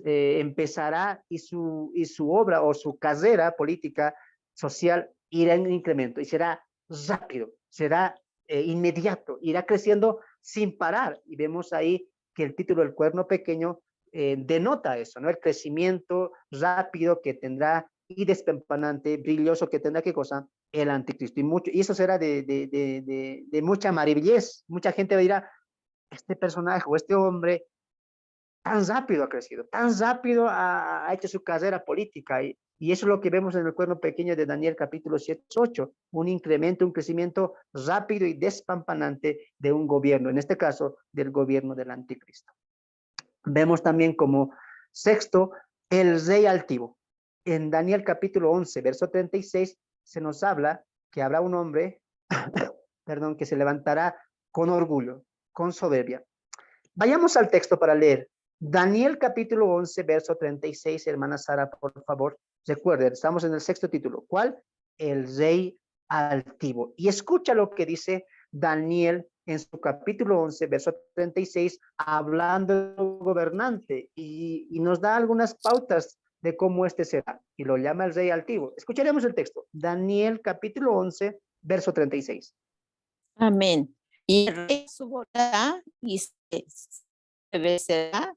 Speaker 1: empezará y su obra o su carrera política, social, irá en incremento y será rápido, será inmediato, irá creciendo sin parar. Y vemos ahí que el título del cuerno pequeño denota eso, ¿no? El crecimiento rápido que tendrá y despampanante, brilloso que tendrá, ¿qué cosa? El anticristo. Y eso será de mucha maravillez. Mucha gente dirá, este personaje o este hombre tan rápido ha crecido, tan rápido ha hecho su carrera política. Y eso es lo que vemos en el cuerno pequeño de Daniel capítulo 7, 8, un incremento, un crecimiento rápido y despampanante de un gobierno, en este caso del gobierno del anticristo. Vemos también como sexto, el rey altivo. En Daniel capítulo 11, verso 36, se nos habla que habrá un hombre, que se levantará con orgullo, con soberbia. Vayamos al texto para leer. Daniel capítulo 11, verso 36, hermana Sara, por favor. Recuerden, estamos en el sexto título. ¿Cuál? El rey altivo. Y escucha lo que dice Daniel en su capítulo 11, verso 36, hablando del gobernante y nos da algunas pautas de cómo este será, y lo llama el rey altivo. Escucharemos el texto. Daniel capítulo 11, verso 36.
Speaker 2: Amén. Y el rey subirá y se enseñoreará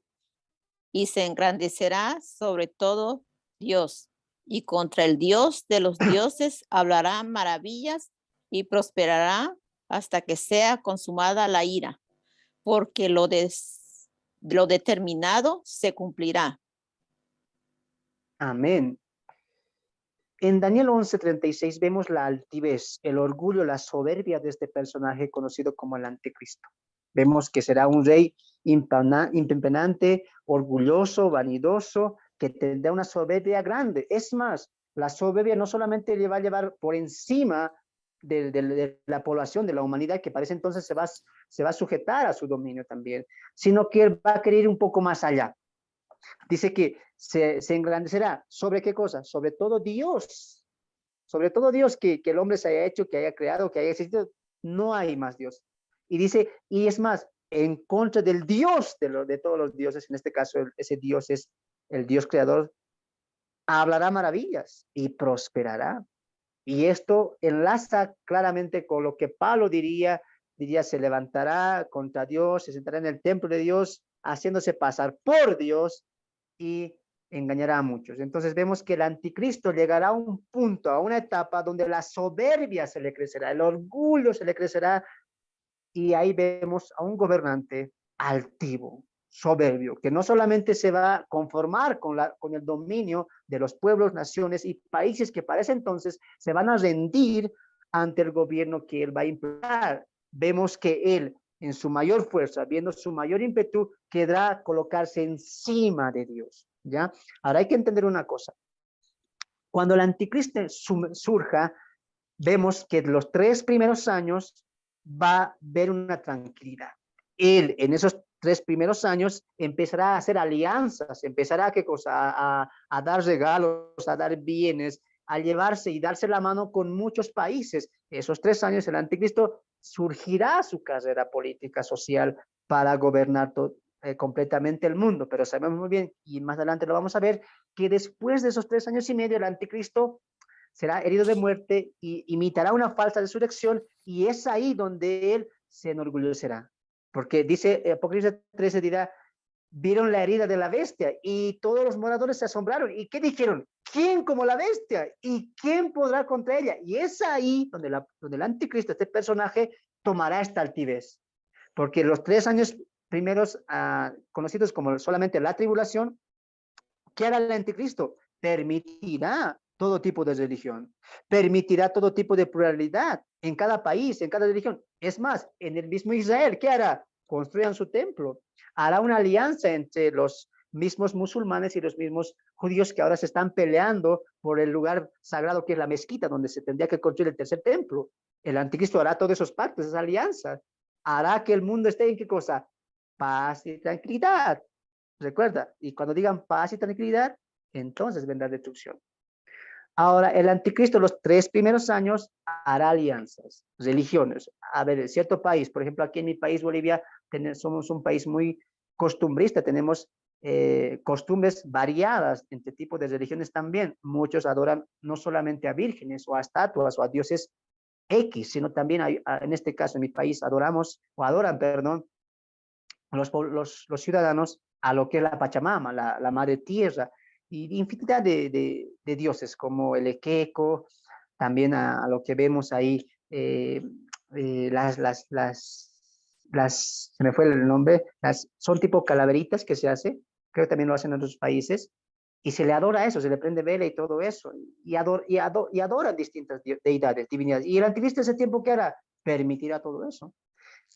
Speaker 2: y se engrandecerá sobre todo Dios, y contra el Dios de los dioses hablará maravillas y prosperará hasta que sea consumada la ira, porque lo determinado se cumplirá.
Speaker 1: Amén. En Daniel 11:36 vemos la altivez, el orgullo, la soberbia de este personaje conocido como el anticristo. Vemos que será un rey impenante, orgulloso, vanidoso, que tendrá una soberbia grande. Es más, la soberbia no solamente le va a llevar por encima de la población, de la humanidad, que parece entonces se va a sujetar a su dominio también, sino que él va a querer ir un poco más allá. Dice que se engrandecerá. ¿Sobre qué cosa? Sobre todo Dios. Sobre todo Dios que el hombre se haya hecho, que haya creado, que haya existido. No hay más Dios. Y dice, y es más, en contra del Dios de todos los dioses, en este caso ese Dios es el Dios creador, hablará maravillas y prosperará. Y esto enlaza claramente con lo que Pablo diría, se levantará contra Dios, se sentará en el templo de Dios, haciéndose pasar por Dios y engañará a muchos. Entonces vemos que el anticristo llegará a un punto, a una etapa donde la soberbia se le crecerá, el orgullo se le crecerá, y ahí vemos a un gobernante altivo, soberbio, que no solamente se va a conformar con el dominio de los pueblos, naciones y países que para ese entonces se van a rendir ante el gobierno que él va a implantar. Vemos que él, en su mayor fuerza, viendo su mayor ímpetu, querrá colocarse encima de Dios, ¿ya? Ahora hay que entender una cosa. Cuando el anticristo surja, vemos que los 3 primeros años va a haber una tranquilidad. Él en esos 3 primeros años empezará a hacer alianzas, empezará ¿qué cosa? A dar regalos, a dar bienes, a llevarse y darse la mano con muchos países. Esos 3 años el anticristo surgirá su carrera política, social, para gobernar completamente el mundo, pero sabemos muy bien, y más adelante lo vamos a ver, que después de esos 3 años y medio el anticristo será herido de muerte y imitará una falsa resurrección, y es ahí donde él se enorgullecerá. Porque dice Apocalipsis 13, dirá, vieron la herida de la bestia y todos los moradores se asombraron. ¿Y qué dijeron? ¿Quién como la bestia? ¿Y quién podrá contra ella? Y es ahí donde el anticristo, este personaje, tomará esta altivez. Porque los 3 años primeros, conocidos como solamente la tribulación, ¿qué hará el anticristo? Permitirá todo tipo de religión, permitirá todo tipo de pluralidad en cada país, en cada religión. Es más, en el mismo Israel, ¿qué hará? Construyan su templo, hará una alianza entre los mismos musulmanes y los mismos judíos que ahora se están peleando por el lugar sagrado que es la mezquita, donde se tendría que construir el tercer templo. El anticristo hará todos esos pactos, esas alianzas, hará que el mundo esté en qué cosa? Paz y tranquilidad. Recuerda, y cuando digan paz y tranquilidad, entonces vendrá destrucción. Ahora, el anticristo los 3 primeros años hará alianzas, religiones. A ver, en cierto país, por ejemplo, aquí en mi país, Bolivia, somos un país muy costumbrista, tenemos costumbres variadas entre tipos de religiones también. Muchos adoran no solamente a vírgenes o a estatuas o a dioses X, sino también en este caso en mi país adoran, perdón, los ciudadanos a lo que es la Pachamama, la madre tierra, y infinidad de dioses como el Equeco, también a lo que vemos ahí, se me fue el nombre, son tipo calaveritas que se hace, creo que también lo hacen en otros países, y se le adora eso, se le prende vela y todo eso, y adoran distintas deidades, divinidades. Y el anticristo ese tiempo que hará, permitirá todo eso.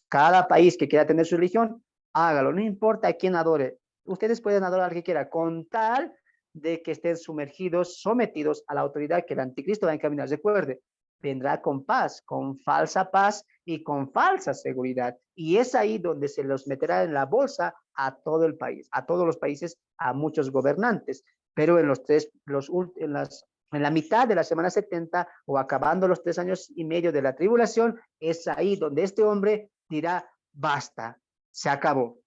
Speaker 1: Cada país que quiera tener su religión, hágalo, no importa a quién adore. Ustedes pueden adorar al que quiera, con tal de que estén sumergidos, sometidos a la autoridad que el anticristo va a encaminar. Recuerde, vendrá con paz, con falsa paz y con falsa seguridad. Y es ahí donde se los meterá en la bolsa a todo el país, a todos los países, a muchos gobernantes. Pero en en la mitad de la semana 70 o acabando los 3 años y medio de la tribulación, es ahí donde este hombre dirá, basta, se acabó.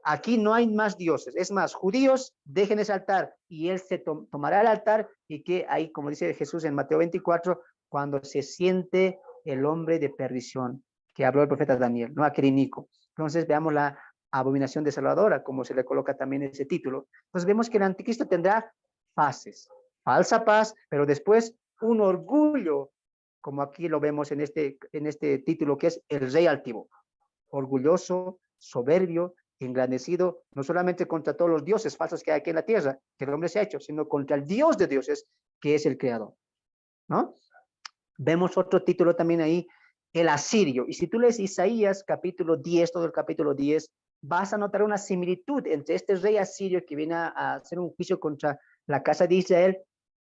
Speaker 1: Aquí no hay más dioses. Es más, judíos, dejen ese altar y él se tomará el altar, y que ahí, como dice Jesús en Mateo 24, cuando se siente el hombre de perdición, que habló el profeta Daniel, no aquel inico. Entonces veamos la abominación desoladora, como se le coloca también ese título. Entonces vemos que el anticristo tendrá fases, falsa paz, pero después un orgullo como aquí lo vemos en este título, que es el rey altivo, orgulloso, soberbio, engrandecido, no solamente contra todos los dioses falsos que hay aquí en la tierra, que el hombre se ha hecho, sino contra el Dios de dioses, que es el creador, ¿no? Vemos otro título también ahí, el asirio. Y si tú lees Isaías capítulo 10, todo el capítulo 10, vas a notar una similitud entre este rey asirio que viene a hacer un juicio contra la casa de Israel,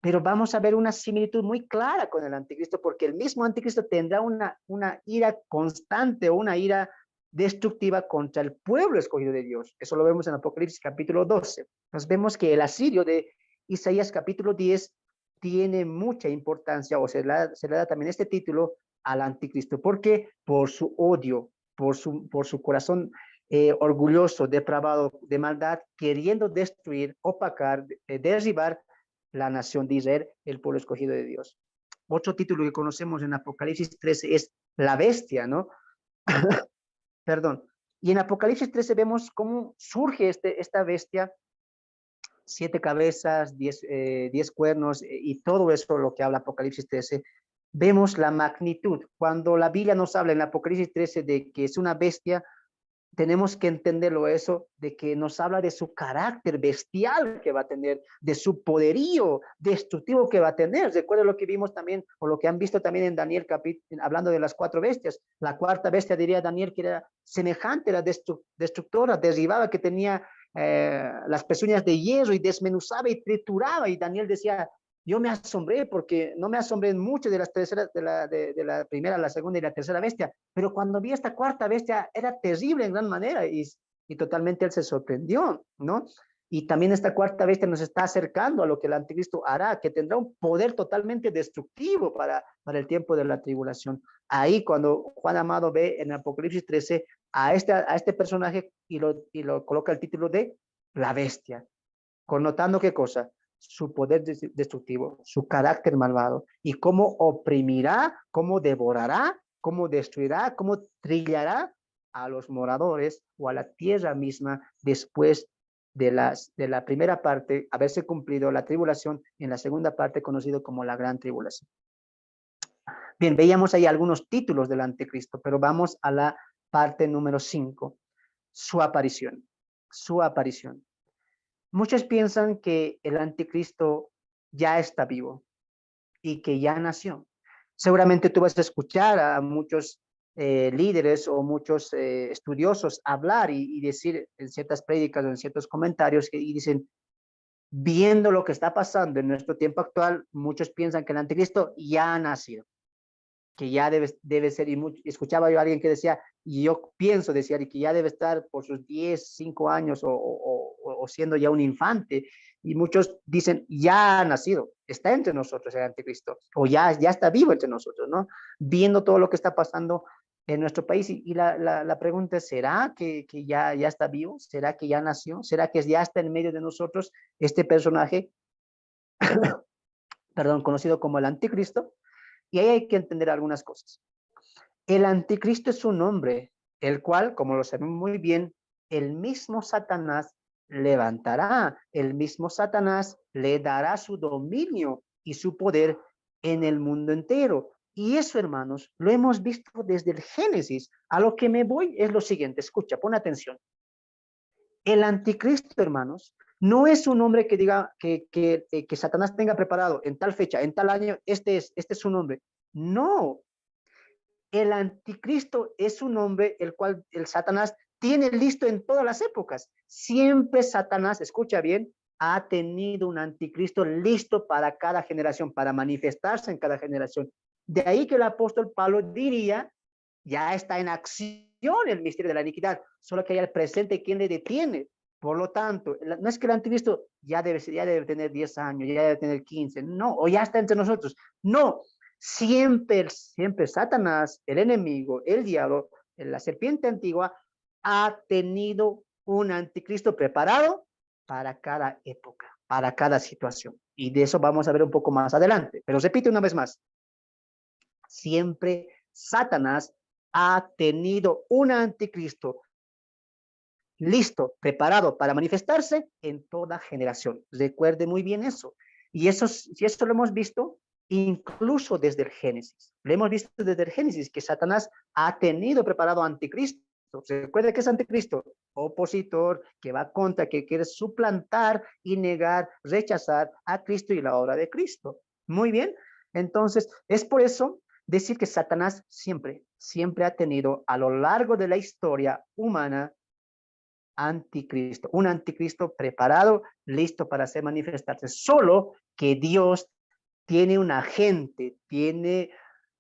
Speaker 1: pero vamos a ver una similitud muy clara con el anticristo, porque el mismo anticristo tendrá una ira constante o una ira destructiva contra el pueblo escogido de Dios. Eso lo vemos en Apocalipsis capítulo 12. Nos vemos que el asirio de Isaías capítulo 10 tiene mucha importancia, o se le da también este título al anticristo. ¿Por qué? Por su odio, por su corazón orgulloso, depravado, de maldad, queriendo destruir, opacar, derribar la nación de Israel, el pueblo escogido de Dios. Otro título que conocemos en Apocalipsis 13 es la bestia, ¿no? Perdón. Y en Apocalipsis 13 vemos cómo surge esta bestia, 7 cabezas, 10 cuernos y todo eso lo que habla Apocalipsis 13. Vemos la magnitud. Cuando la Biblia nos habla en Apocalipsis 13 de que es una bestia, tenemos que entenderlo eso, de que nos habla de su carácter bestial que va a tener, de su poderío destructivo que va a tener. Recuerda lo que vimos también, o lo que han visto también en Daniel, hablando de las 4 bestias. La cuarta bestia, diría Daniel, que era semejante, era destructora, derribaba, que tenía las pezuñas de hierro y desmenuzaba y trituraba. Y Daniel decía, yo me asombré, porque no me asombré mucho de las terceras, de la primera, la segunda y la tercera bestia, pero cuando vi esta cuarta bestia era terrible en gran manera y totalmente él se sorprendió, ¿no? Y también esta cuarta bestia nos está acercando a lo que el anticristo hará, que tendrá un poder totalmente destructivo para el tiempo de la tribulación. Ahí cuando Juan Amado ve en Apocalipsis 13 a este personaje y lo coloca el título de la bestia, connotando qué cosa, su poder destructivo, su carácter malvado, y cómo oprimirá, cómo devorará, cómo destruirá, cómo trillará a los moradores o a la tierra misma después de la primera parte, haberse cumplido la tribulación, en la segunda parte conocido como la gran tribulación. Bien, veíamos ahí algunos títulos del anticristo, pero vamos a la parte número 5, su aparición. Su aparición. Muchos piensan que el anticristo ya está vivo y que ya nació. Seguramente tú vas a escuchar a muchos líderes o muchos estudiosos hablar y decir en ciertas prédicas o en ciertos comentarios y dicen, viendo lo que está pasando en nuestro tiempo actual, muchos piensan que el anticristo ya ha nacido, que ya debe ser, y escuchaba yo a alguien que decía, y yo pienso, decía, que ya debe estar por sus 10, 5 años o siendo ya un infante, y muchos dicen, ya ha nacido, está entre nosotros el anticristo, o ya está vivo entre nosotros, ¿no? Viendo todo lo que está pasando en nuestro país, y la pregunta es, ¿será que ya está vivo? ¿Será que ya nació? ¿Será que ya está en medio de nosotros este personaje, perdón, conocido como el anticristo? Y ahí hay que entender algunas cosas. El anticristo es un hombre, el cual, como lo sabemos muy bien, el mismo Satanás levantará, el mismo Satanás le dará su dominio y su poder en el mundo entero. Y eso, hermanos, lo hemos visto desde el Génesis. A lo que me voy es lo siguiente, escucha, pon atención. El anticristo, hermanos, no es un hombre que diga que Satanás tenga preparado en tal fecha, en tal año, este es su nombre. No, el anticristo es un hombre el cual el Satanás tiene listo en todas las épocas. Siempre Satanás, escucha bien, ha tenido un anticristo listo para cada generación, para manifestarse en cada generación. De ahí que el apóstol Pablo diría, ya está en acción el misterio de la iniquidad, solo que hay al presente quien le detiene. Por lo tanto, no es que el anticristo ya debe tener 10 años, ya debe tener 15, no, o ya está entre nosotros. No, siempre Satanás, el enemigo, el diablo, la serpiente antigua, ha tenido un anticristo preparado para cada época, para cada situación. Y de eso vamos a ver un poco más adelante. Pero repito una vez más, siempre Satanás ha tenido un anticristo listo, preparado para manifestarse en toda generación. Recuerde muy bien eso. Y eso lo hemos visto incluso desde el Génesis. Lo hemos visto desde el Génesis, que Satanás ha tenido preparado anticristo. Recuerda que es anticristo, opositor, que va contra, que quiere suplantar y negar, rechazar a Cristo y la obra de Cristo. Muy bien, entonces es por eso decir que Satanás siempre ha tenido a lo largo de la historia humana anticristo, un anticristo preparado, listo para hacer manifestarse, solo que Dios tiene un agente, tiene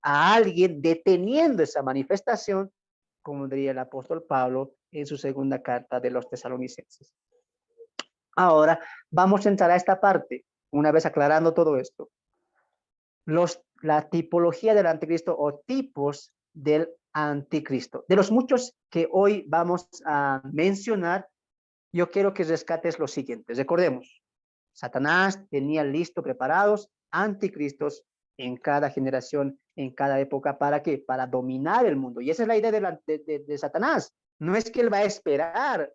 Speaker 1: a alguien deteniendo esa manifestación, como diría el apóstol Pablo en su segunda carta de los Tesalonicenses. Ahora vamos a entrar a esta parte, una vez aclarando todo esto. La tipología del anticristo o tipos del anticristo. De los muchos que hoy vamos a mencionar, yo quiero que rescates los siguientes. Recordemos, Satanás tenía listo, preparados anticristos en cada generación, en cada época. ¿Para qué? Para dominar el mundo. Y esa es la idea de Satanás. No es que él va a esperar.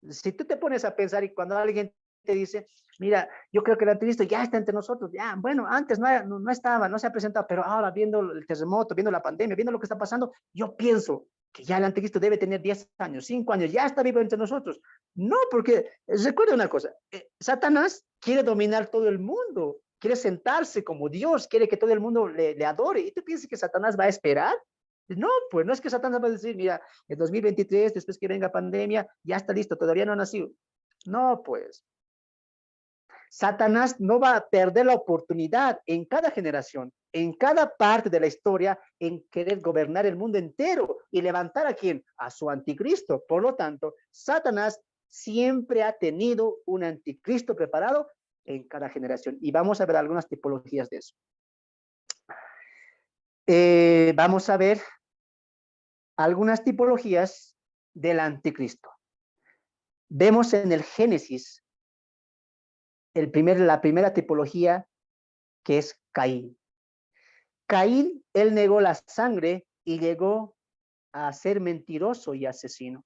Speaker 1: Si tú te pones a pensar y cuando alguien te dice, mira, yo creo que el anticristo ya está entre nosotros, ya, bueno, antes no estaba, no se ha presentado, pero ahora viendo el terremoto, viendo la pandemia, viendo lo que está pasando, yo pienso que ya el anticristo debe tener 10 años, 5 años, ya está vivo entre nosotros. No, porque recuerda una cosa, Satanás quiere dominar todo el mundo, quiere sentarse como Dios, quiere que todo el mundo le adore. ¿Y tú piensas que Satanás va a esperar? No, pues no es que Satanás va a decir, mira, en 2023, después que venga pandemia, ya está listo, todavía no ha nacido. No, pues. Satanás no va a perder la oportunidad en cada generación, en cada parte de la historia, en querer gobernar el mundo entero y levantar a quién, a su anticristo. Por lo tanto, Satanás siempre ha tenido un anticristo preparado en cada generación. Y vamos a ver algunas tipologías de eso. Vamos a ver algunas tipologías del anticristo. Vemos en el Génesis la primera tipología, que es Caín. Caín, él negó la sangre y llegó a ser mentiroso y asesino.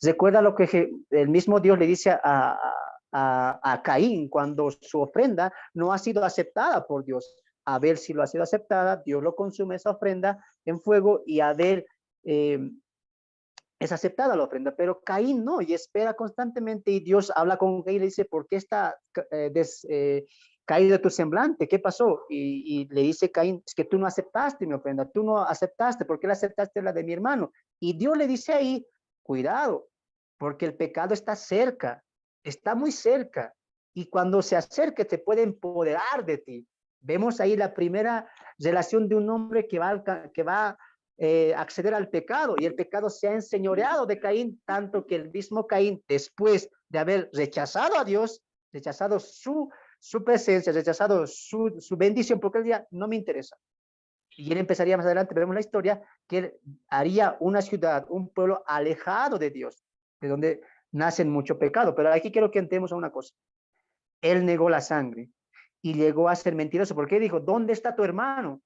Speaker 1: Recuerda lo que el mismo Dios le dice a Caín cuando su ofrenda no ha sido aceptada por Dios. Abel sí lo ha sido aceptada, Dios lo consume esa ofrenda en fuego y Abel es aceptada la ofrenda, pero Caín no, y espera constantemente y Dios habla con Caín y le dice, ¿por qué está caído tu semblante? ¿Qué pasó? Y le dice Caín, es que tú no aceptaste mi ofrenda, tú no aceptaste, ¿por qué la aceptaste la de mi hermano? Y Dios le dice ahí, cuidado, porque el pecado está cerca, está muy cerca, y cuando se acerque te puede empoderar de ti. Vemos ahí la primera relación de un hombre que va acceder al pecado, y el pecado se ha enseñoreado de Caín, tanto que el mismo Caín, después de haber rechazado a Dios, rechazado su presencia, rechazado su bendición, porque él decía, no me interesa. Y él empezaría más adelante, veremos la historia, que él haría una ciudad, un pueblo alejado de Dios, de donde nacen mucho pecado. Pero aquí quiero que entremos a una cosa. Él negó la sangre y llegó a ser mentiroso, porque dijo, ¿dónde está tu hermano?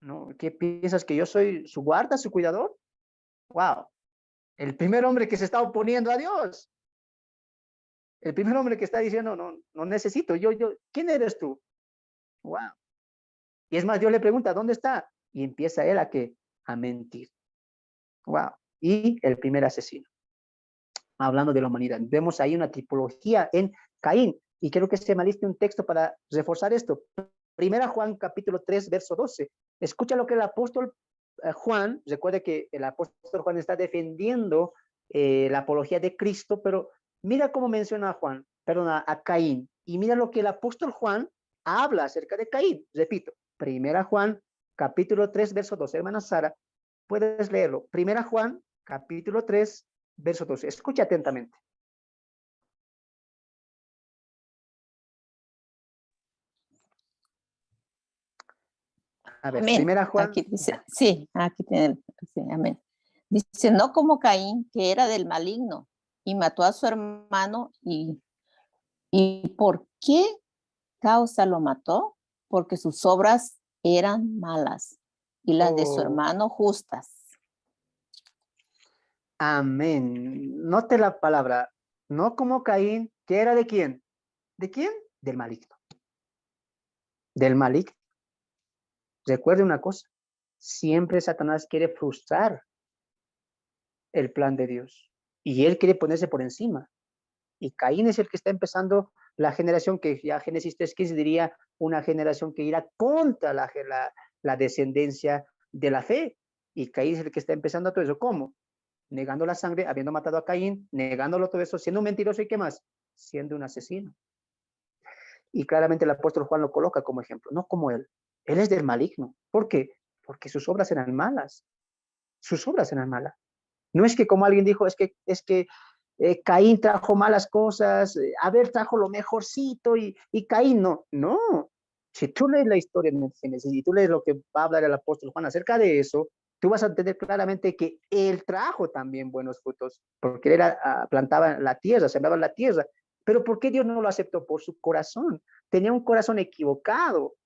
Speaker 1: ¿No? ¿Qué piensas, que yo soy su guarda, su cuidador? Wow, el primer hombre que se está oponiendo a Dios, el primer hombre que está diciendo, no necesito, ¿quién eres tú? Wow. Y es más, Dios le pregunta, ¿dónde está? Y empieza él a mentir. Wow. Y el primer asesino. Hablando de la humanidad. Vemos ahí una tipología en Caín. Y quiero que se me aliste un texto para reforzar esto. Primera Juan capítulo 3, verso 12. Escucha lo que el apóstol Juan, recuerde que el apóstol Juan está defendiendo la apología de Cristo, pero mira cómo menciona a Caín. Y mira lo que el apóstol Juan habla acerca de Caín. Repito, Primera Juan capítulo 3, verso 12. Hermana Sara, puedes leerlo. Primera Juan capítulo 3, verso 12. Escucha atentamente. A ver,
Speaker 2: Amén.
Speaker 1: Primera Juan.
Speaker 2: Aquí dice, sí, aquí tiene, sí, amén. Dice, no como Caín, que era del maligno, y mató a su hermano, ¿y por qué causa lo mató? Porque sus obras eran malas, y las de su hermano justas.
Speaker 1: Amén. Note la palabra, no como Caín, que era de quién. ¿De quién? Del maligno. Del maligno. Recuerde una cosa, siempre Satanás quiere frustrar el plan de Dios y él quiere ponerse por encima. Y Caín es el que está empezando la generación que ya Génesis 3:15 diría una generación que irá contra la descendencia de la fe. Y Caín es el que está empezando todo eso. ¿Cómo? Negando la sangre, habiendo matado a Caín, negándolo todo eso, siendo un mentiroso y qué más, siendo un asesino. Y claramente el apóstol Juan lo coloca como ejemplo, no como él. Él es del maligno. ¿Por qué? Porque sus obras eran malas. Sus obras eran malas. No es que como alguien dijo, es que Caín trajo malas cosas, Abel trajo lo mejorcito y Caín no. Si tú lees la historia en el Génesis y tú lees lo que va a hablar el apóstol Juan acerca de eso, tú vas a entender claramente que él trajo también buenos frutos, porque él plantaba la tierra, sembraba la tierra. Pero ¿por qué Dios no lo aceptó? Por su corazón. Tenía un corazón equivocado.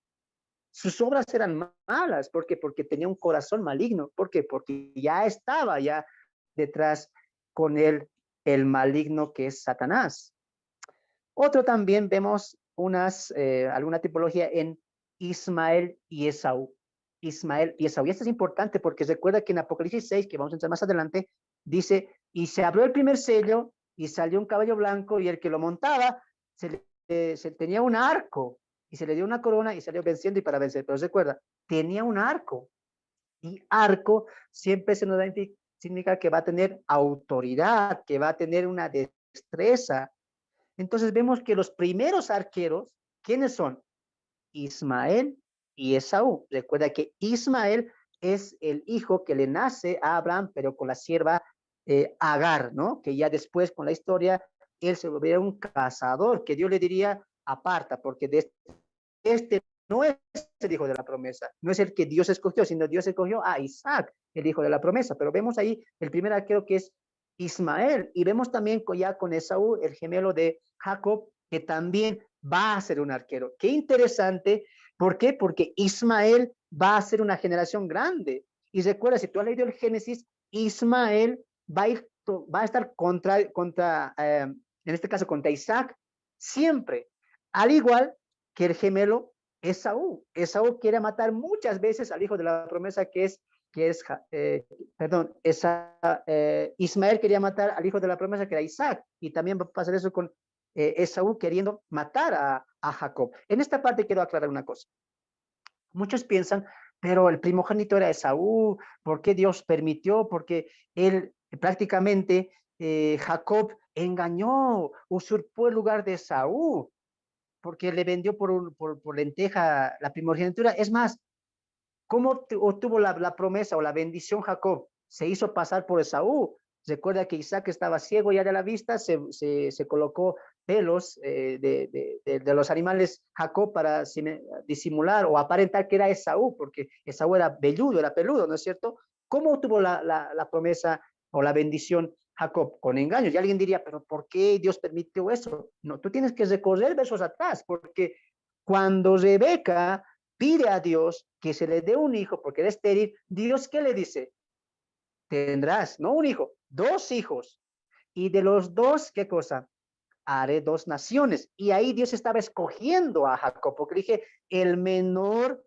Speaker 1: Sus obras eran malas. ¿Por qué? Porque tenía un corazón maligno. ¿Por qué? Porque ya estaba detrás con él el maligno que es Satanás. Otro también vemos alguna tipología en Ismael y Esaú. Ismael y Esaú. Y esto es importante porque recuerda que en Apocalipsis 6, que vamos a entrar más adelante, dice, y se abrió el primer sello y salió un caballo blanco y el que lo montaba se tenía un arco y se le dio una corona y salió venciendo y para vencer. Pero recuerda, tenía un arco y arco siempre se nos da significa que va a tener autoridad, que va a tener una destreza. Entonces vemos que los primeros arqueros, ¿quiénes son? Ismael y Esaú. Recuerda que Ismael es el hijo que le nace a Abraham, pero con la sierva Agar, ¿no? Que ya después con la historia, él se volvería un cazador, que Dios le diría, aparta, porque de este no es el hijo de la promesa, no es el que Dios escogió, sino Dios escogió a Isaac, el hijo de la promesa. Pero vemos ahí el primer arquero que es Ismael, y vemos también ya con Esaú, el gemelo de Jacob, que también va a ser un arquero. Qué interesante. ¿Por qué? Porque Ismael va a ser una generación grande. Y recuerda, si tú has leído el Génesis, Ismael va a estar en este caso, contra Isaac, siempre. Al igual que el gemelo Esaú. Esaú quiere matar muchas veces al hijo de la promesa Ismael quería matar al hijo de la promesa que era Isaac, y también va a pasar eso con Esaú queriendo matar a Jacob. En esta parte quiero aclarar una cosa. Muchos piensan, pero el primogénito era Esaú, ¿por qué Dios permitió? Porque él prácticamente, Jacob engañó, usurpó el lugar de Esaú, porque le vendió por lenteja la primogenitura. Es más, ¿cómo obtuvo la promesa o la bendición Jacob? Se hizo pasar por Esaú. Recuerda que Isaac estaba ciego ya de la vista, se colocó pelos de los animales Jacob para disimular o aparentar que era Esaú, porque Esaú era velludo, era peludo, ¿no es cierto? ¿Cómo obtuvo la promesa o la bendición Jacob? Con engaños. Y alguien diría, pero ¿por qué Dios permitió eso? No, tú tienes que recorrer versos atrás, porque cuando Rebeca pide a Dios que se le dé un hijo porque era estéril, Dios, ¿qué le dice? Tendrás, no un hijo, 2 hijos. Y de los 2, ¿qué cosa? Haré 2 naciones. Y ahí Dios estaba escogiendo a Jacob, porque dije, el mayor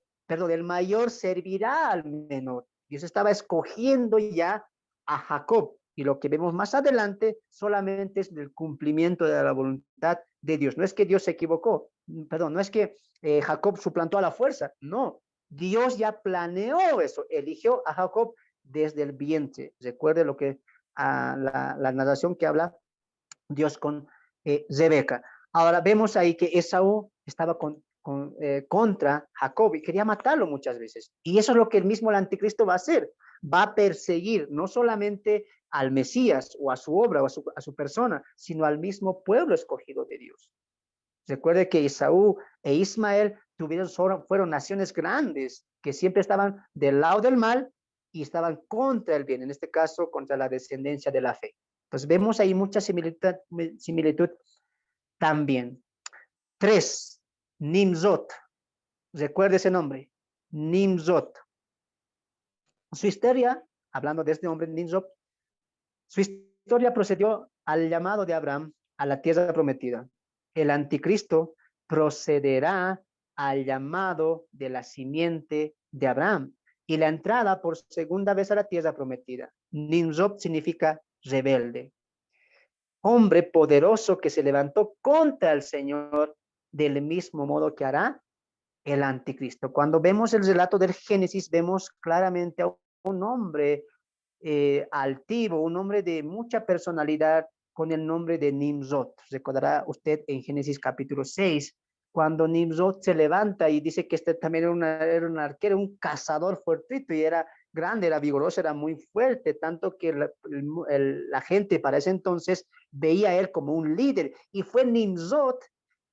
Speaker 1: servirá al menor. Dios estaba escogiendo ya a Jacob. Y lo que vemos más adelante solamente es el cumplimiento de la voluntad de Dios. No es que Dios se equivocó, no es que Jacob suplantó a la fuerza, no. Dios ya planeó eso, eligió a Jacob desde el vientre. Recuerde lo que la narración que habla Dios con Rebeca. Ahora vemos ahí que Esaú estaba contra Jacob y quería matarlo muchas veces. Y eso es lo que el mismo el anticristo va a hacer. Va a perseguir no solamente al Mesías o a su obra o a su persona, sino al mismo pueblo escogido de Dios. Recuerde que Esaú e Ismael fueron naciones grandes que siempre estaban del lado del mal y estaban contra el bien, en este caso contra la descendencia de la fe. Entonces vemos ahí mucha similitud también. 3, Nimzot. Recuerde ese nombre, Nimzot. Su historia, hablando de este hombre, Nimzot, su historia procedió al llamado de Abraham a la tierra prometida. El anticristo procederá al llamado de la simiente de Abraham y la entrada por segunda vez a la tierra prometida. Nimrod significa rebelde. Hombre poderoso que se levantó contra el Señor del mismo modo que hará el anticristo. Cuando vemos el relato del Génesis, vemos claramente a un hombre altivo, un hombre de mucha personalidad con el nombre de Nimrod. Recordará usted en Génesis capítulo 6, cuando Nimrod se levanta y dice que este también era un arquero, un cazador fuertito y era grande, era vigoroso, era muy fuerte, tanto que la gente para ese entonces veía a él como un líder. Y fue Nimrod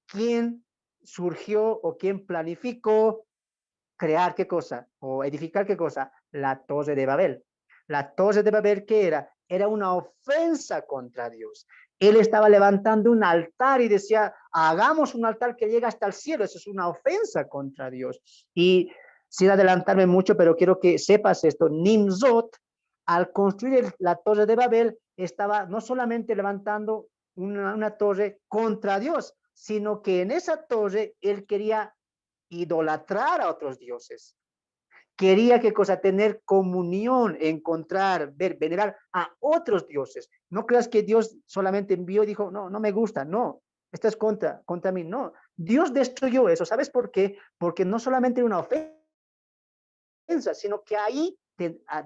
Speaker 1: quien surgió o quien planificó crear qué cosa o edificar qué cosa, la Torre de Babel. La Torre de Babel, ¿qué era? Era una ofensa contra Dios. Él estaba levantando un altar y decía, hagamos un altar que llega hasta el cielo. Eso es una ofensa contra Dios. Y sin adelantarme mucho, pero quiero que sepas esto, Nimrod, al construir la Torre de Babel, estaba no solamente levantando una torre contra Dios, sino que en esa torre él quería idolatrar a otros dioses. Quería qué cosa, tener comunión, encontrar, ver, venerar a otros dioses. No creas que Dios solamente envió y dijo, no, no me gusta, no, esto es contra mí, no. Dios destruyó eso, ¿sabes por qué? Porque no solamente una ofensa, sino que ahí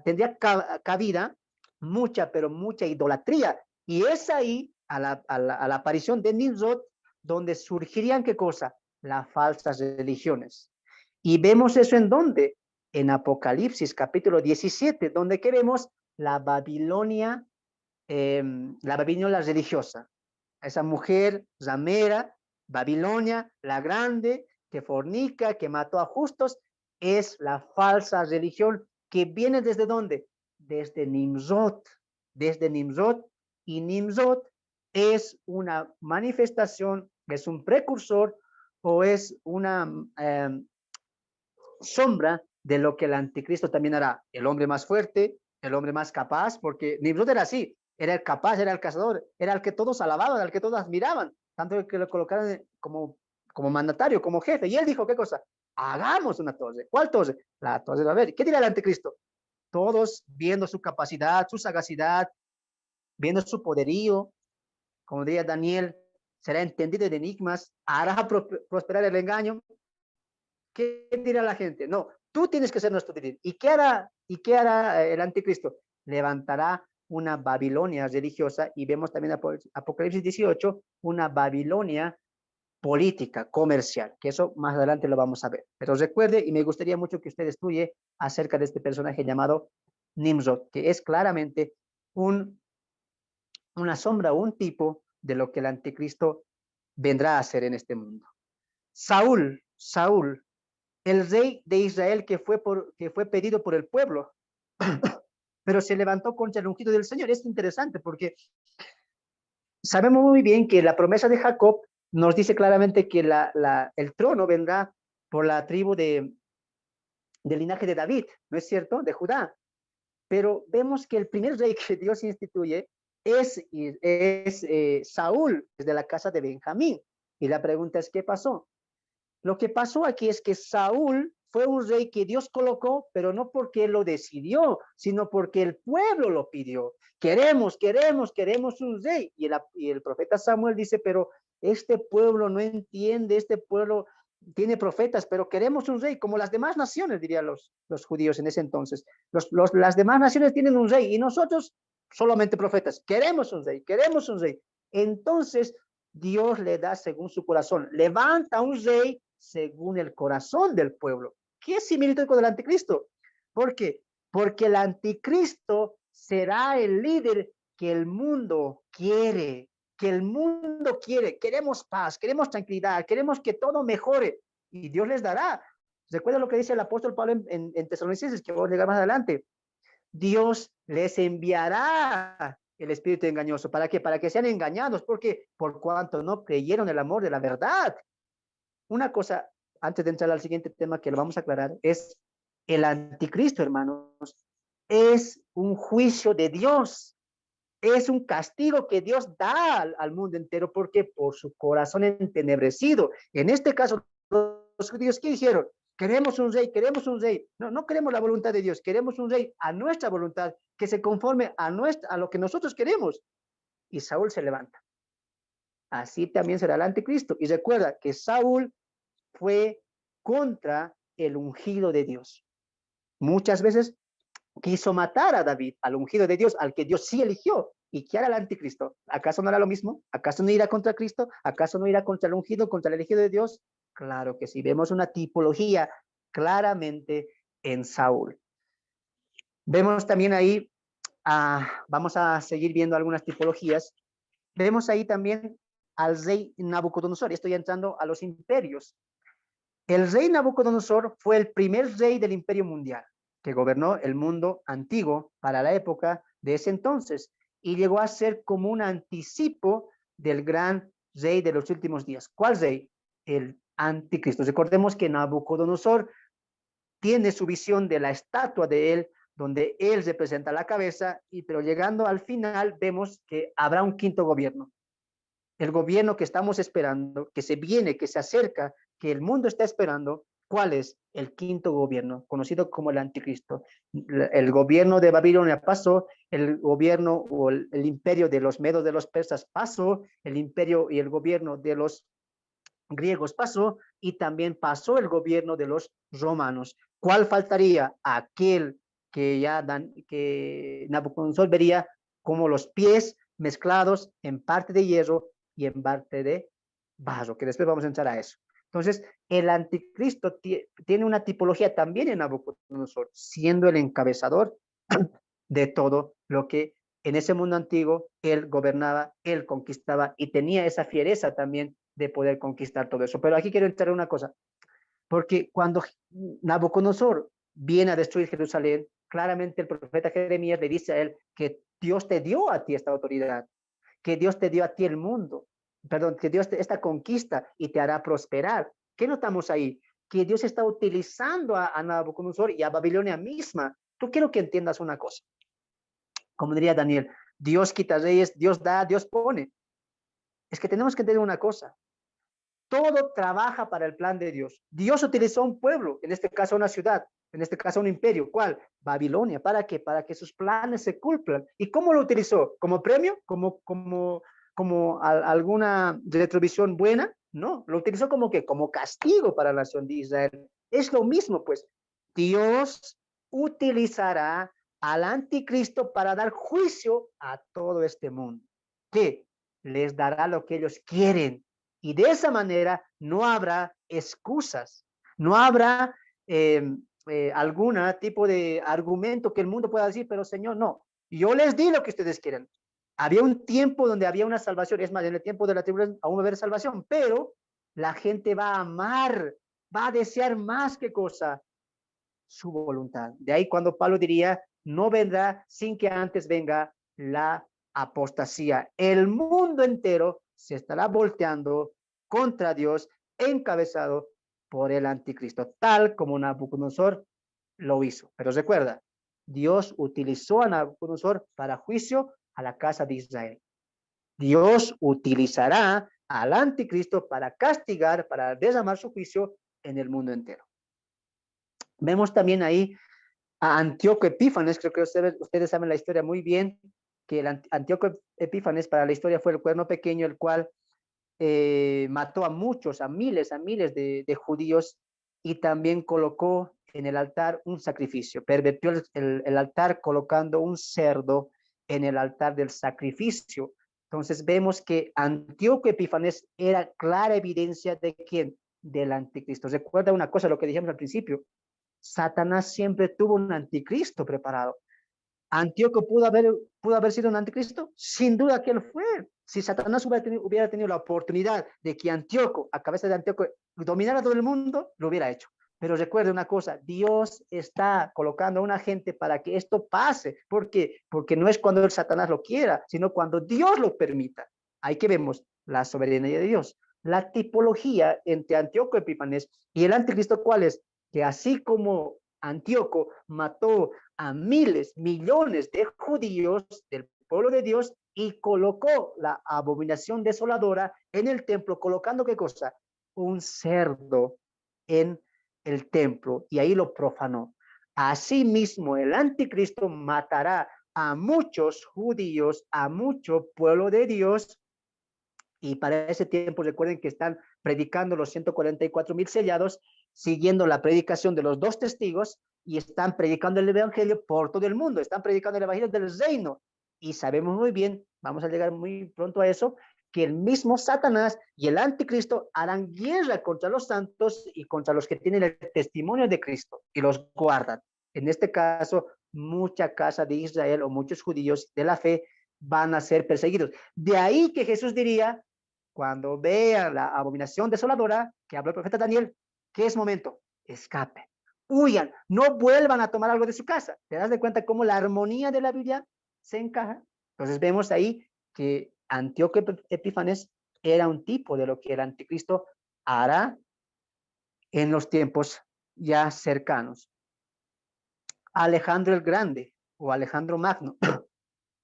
Speaker 1: tendría cabida mucha, pero mucha idolatría. Y es ahí, a la aparición de Nimrod, donde surgirían qué cosa, las falsas religiones. Y vemos eso en dónde, en Apocalipsis capítulo 17, donde queremos la Babilonia religiosa. Esa mujer ramera, Babilonia, la grande, que fornica, que mató a justos, es la falsa religión que viene desde dónde? Desde Nimrod, y Nimrod es una manifestación, es un precursor o es una sombra de lo que el anticristo también hará. El hombre más fuerte, el hombre más capaz, porque Nimrod era así, era el capaz, era el cazador, era el que todos alababan, el que todos admiraban, tanto que lo colocaron como mandatario, como jefe. Y él dijo, ¿qué cosa? Hagamos una torre. ¿Cuál torre? La torre de Babel. ¿Qué dirá el anticristo? Todos viendo su capacidad, su sagacidad, viendo su poderío, como diría Daniel, será entendido de enigmas, hará prosperar el engaño. ¿Qué dirá la gente? No, tú tienes que ser nuestro líder. ¿Y qué hará el anticristo? Levantará una Babilonia religiosa y vemos también Apocalipsis 18, una Babilonia política, comercial, que eso más adelante lo vamos a ver. Pero recuerde, y me gustaría mucho que usted estudie acerca de este personaje llamado Nimrod, que es claramente una sombra, un tipo de lo que el anticristo vendrá a hacer en este mundo. Saúl, el rey de Israel que fue pedido por el pueblo, pero se levantó contra el ungido del Señor. Es interesante porque sabemos muy bien que la promesa de Jacob nos dice claramente que el trono vendrá por la tribu del linaje de David, ¿no es cierto? De Judá. Pero vemos que el primer rey que Dios instituye es Saúl, desde la casa de Benjamín. Y la pregunta es, ¿qué pasó? Lo que pasó aquí es que Saúl fue un rey que Dios colocó, pero no porque él lo decidió, sino porque el pueblo lo pidió. Queremos un rey. Y el profeta Samuel dice, pero este pueblo no entiende, este pueblo tiene profetas, pero queremos un rey, como las demás naciones, dirían los judíos en ese entonces. Las demás naciones tienen un rey y nosotros solamente profetas. Queremos un rey. Entonces Dios le da según su corazón. Levanta un rey según el corazón del pueblo. ¿Qué similitud con el anticristo? ¿Por qué? Porque el anticristo será el líder que el mundo quiere, Queremos paz, queremos tranquilidad, queremos que todo mejore y Dios les dará. Recuerda lo que dice el apóstol Pablo en Tesalonicenses, que vamos a llegar más adelante. Dios les enviará el espíritu engañoso. ¿Para qué? Para que sean engañados. Porque por cuanto no creyeron el amor de la verdad. Una cosa, antes de entrar al siguiente tema que lo vamos a aclarar, es el anticristo, hermanos, es un juicio de Dios. Es un castigo que Dios da al mundo entero porque por su corazón entenebrecido. En este caso, los judíos, ¿qué hicieron? Queremos un rey, queremos un rey. No, no queremos la voluntad de Dios, queremos un rey a nuestra voluntad, que se conforme a lo que nosotros queremos. Y Saúl se levanta. Así también será el anticristo. Y recuerda que Saúl fue contra el ungido de Dios. Muchas veces quiso matar a David, al ungido de Dios, al que Dios sí eligió. ¿Y qué hará el anticristo? ¿Acaso no hará lo mismo? ¿Acaso no irá contra Cristo? ¿Acaso no irá contra el ungido, contra el elegido de Dios? Claro que sí. Vemos una tipología claramente en Saúl. Vemos también ahí, vamos a seguir viendo algunas tipologías. Vemos ahí también al rey Nabucodonosor. Estoy entrando a los imperios. El rey Nabucodonosor fue el primer rey del imperio mundial que gobernó el mundo antiguo para la época de ese entonces y llegó a ser como un anticipo del gran rey de los últimos días. ¿Cuál rey? El anticristo. Recordemos que Nabucodonosor tiene su visión de la estatua de él, donde él representa la cabeza, pero llegando al final vemos que habrá un quinto gobierno. El gobierno que estamos esperando, que se viene, que se acerca, que el mundo está esperando. ¿Cuál es? El quinto gobierno, conocido como el anticristo. El gobierno de Babilonia pasó, el gobierno o el imperio de los medos de los persas pasó, el imperio y el gobierno de los griegos pasó, y también pasó el gobierno de los romanos. ¿Cuál faltaría? Aquel que Nabucodonosor vería como los pies mezclados en parte de hierro y en parte de barro, que después vamos a entrar a eso. Entonces, el anticristo tiene una tipología también en Nabucodonosor, siendo el encabezador de todo lo que en ese mundo antiguo él gobernaba, él conquistaba y tenía esa fiereza también de poder conquistar todo eso. Pero aquí quiero entrar en una cosa, porque cuando Nabucodonosor viene a destruir Jerusalén, claramente el profeta Jeremías le dice a él que Dios te dio a ti esta autoridad, que Dios te dio a ti el mundo, perdón, que Dios esta conquista y te hará prosperar. ¿Qué notamos ahí? Que Dios está utilizando a Nabucodonosor y a Babilonia misma. Tú quiero que entiendas una cosa. Como diría Daniel, Dios quita reyes, Dios da, Dios pone. Es que tenemos que entender una cosa. Todo trabaja para el plan de Dios. Dios utilizó un pueblo, en este caso una ciudad, en este caso un imperio. ¿Cuál? Babilonia. ¿Para qué? Para que sus planes se cumplan. ¿Y cómo lo utilizó? ¿Como premio? ¿Como alguna retrovisión buena? No, lo utilizó como que como castigo para la nación de Israel. Es lo mismo, pues. Dios utilizará al anticristo para dar juicio a todo este mundo. ¿Qué? Les dará lo que ellos quieren. Y de esa manera no habrá excusas, no habrá algún tipo de argumento que el mundo pueda decir, pero Señor, no, yo les di lo que ustedes quieren. Había un tiempo donde había una salvación, es más, en el tiempo de la tribulación aún va a haber salvación, pero la gente va a amar, va a desear más que cosa, su voluntad. De ahí cuando Pablo diría, no vendrá sin que antes venga la apostasía. El mundo entero se estará volteando contra Dios, encabezado por el anticristo, tal como Nabucodonosor lo hizo. Pero recuerda, Dios utilizó a Nabucodonosor para juicio a la casa de Israel. Dios utilizará al anticristo para castigar, para derramar su juicio en el mundo entero. Vemos también ahí a Antíoco Epífanes, creo que ustedes saben la historia muy bien, que el Antíoco Epífanes para la historia fue el cuerno pequeño, el cual mató a muchos, a miles de judíos, y también colocó en el altar un sacrificio, pervirtió el altar colocando un cerdo en el altar del sacrificio. Entonces vemos que Antíoco Epífanes era clara evidencia de quién, del anticristo. Recuerda una cosa, lo que dijimos al principio, Satanás siempre tuvo un anticristo preparado. ¿Antíoco pudo haber sido un anticristo? Sin duda que él fue. Si Satanás hubiera tenido la oportunidad de que Antíoco, a cabeza de Antíoco, dominara todo el mundo, lo hubiera hecho. Pero recuerde una cosa, Dios está colocando a una gente para que esto pase. ¿Por qué? Porque no es cuando el Satanás lo quiera, sino cuando Dios lo permita. Ahí que vemos la soberanía de Dios. La tipología entre Antíoco Epífanes y el anticristo, ¿cuál es? Que así como Antíoco mató a miles, millones de judíos del pueblo de Dios y colocó la abominación desoladora en el templo, colocando ¿qué cosa? Un cerdo en el templo y ahí lo profanó. Asimismo, el anticristo matará a muchos judíos, a mucho pueblo de Dios. Y para ese tiempo recuerden que están predicando los 144,000 sellados, siguiendo la predicación de los 2 testigos y están predicando el evangelio por todo el mundo, están predicando el evangelio del reino. Y sabemos muy bien, vamos a llegar muy pronto a eso, que el mismo Satanás y el anticristo harán guerra contra los santos y contra los que tienen el testimonio de Cristo y los guardan. En este caso, mucha casa de Israel o muchos judíos de la fe van a ser perseguidos. De ahí que Jesús diría, cuando vean la abominación desoladora que habló el profeta Daniel, ¿qué es momento? Escape, huyan, no vuelvan a tomar algo de su casa. ¿Te das de cuenta cómo la armonía de la Biblia se encaja? Entonces vemos ahí que Antíoco Epífanes era un tipo de lo que el anticristo hará en los tiempos ya cercanos. Alejandro el Grande o Alejandro Magno,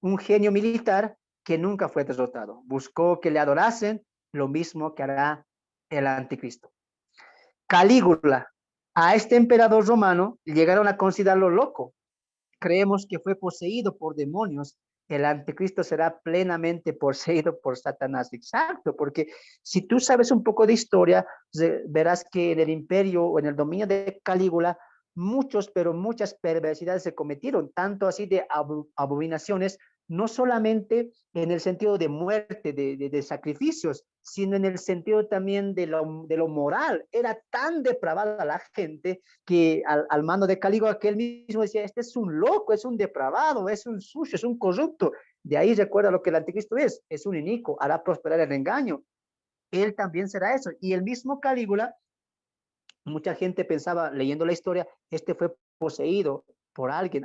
Speaker 1: un genio militar que nunca fue derrotado. Buscó que le adorasen, lo mismo que hará el anticristo. Calígula, a este emperador romano llegaron a considerarlo loco. Creemos que fue poseído por demonios. El anticristo será plenamente poseído por Satanás. Exacto, porque si tú sabes un poco de historia, verás que en el imperio o en el dominio de Calígula, pero muchas perversidades se cometieron, tanto así de abominaciones, no solamente en el sentido de muerte, de sacrificios, sino en el sentido también de lo moral. Era tan depravada la gente que al mando de Calígula, que él mismo decía, este es un loco, es un depravado, es un sucio, es un corrupto. De ahí recuerda lo que el anticristo es un inicuo, hará prosperar el engaño. Él también será eso. Y el mismo Calígula, mucha gente pensaba, leyendo la historia, este fue poseído por alguien,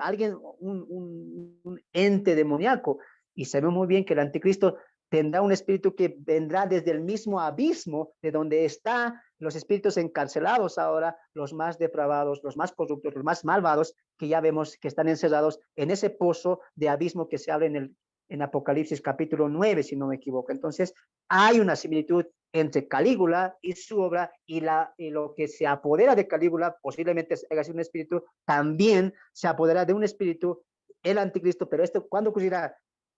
Speaker 1: un ente demoníaco. Y sabemos muy bien que el anticristo tendrá un espíritu que vendrá desde el mismo abismo de donde están los espíritus encarcelados ahora, los más depravados, los más corruptos, los más malvados, que ya vemos que están encerrados en ese pozo de abismo que se habla en Apocalipsis capítulo 9, si no me equivoco. Entonces, hay una similitud entre Calígula y su obra y lo que se apodera de Calígula, posiblemente haya sido un espíritu, también se apodera de un espíritu, el anticristo, pero esto, ¿cuándo ocurrirá?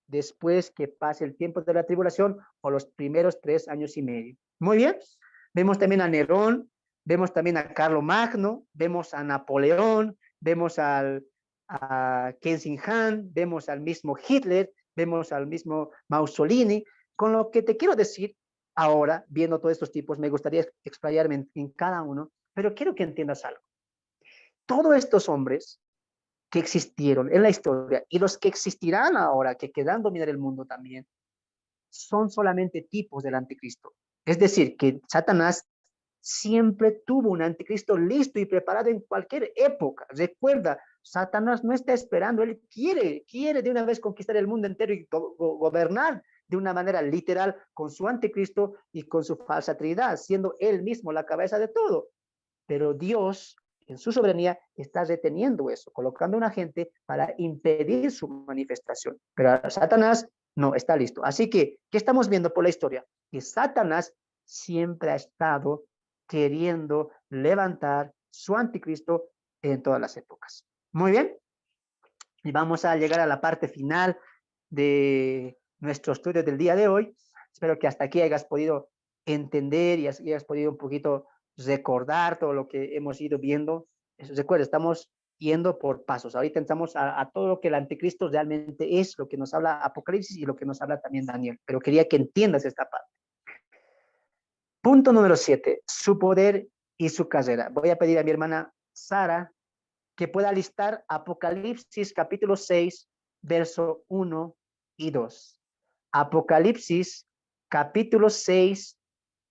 Speaker 1: Después que pase el tiempo de la tribulación o los primeros 3 años y medio. Muy bien, vemos también a Nerón, vemos también a Carlomagno, vemos a Napoleón, vemos a Genghis Khan, vemos al mismo Hitler, vemos al mismo Mussolini. Con lo que te quiero decir ahora, viendo todos estos tipos, me gustaría explayarme en cada uno, pero quiero que entiendas algo. Todos estos hombres que existieron en la historia y los que existirán ahora, que quedan dominar el mundo también, son solamente tipos del anticristo. Es decir, que Satanás siempre tuvo un anticristo listo y preparado en cualquier época. Recuerda, Satanás no está esperando, él quiere de una vez conquistar el mundo entero y gobernar de una manera literal con su anticristo y con su falsa trinidad, siendo él mismo la cabeza de todo. Pero Dios, en su soberanía, está reteniendo eso, colocando un agente para impedir su manifestación. Pero Satanás no está listo. Así que, ¿qué estamos viendo por la historia? Que Satanás siempre ha estado queriendo levantar su anticristo en todas las épocas. Muy bien. Y vamos a llegar a la parte final de nuestro estudio del día de hoy. Espero que hasta aquí hayas podido entender y hayas podido un poquito recordar todo lo que hemos ido viendo. Recuerda, estamos yendo por pasos. Ahorita entramos a todo lo que el anticristo realmente es, lo que nos habla Apocalipsis y lo que nos habla también Daniel. Pero quería que entiendas esta parte. Punto número 7, su poder y su carrera. Voy a pedir a mi hermana Sara que pueda listar Apocalipsis capítulo 6, verso 1 y 2. Apocalipsis capítulo 6,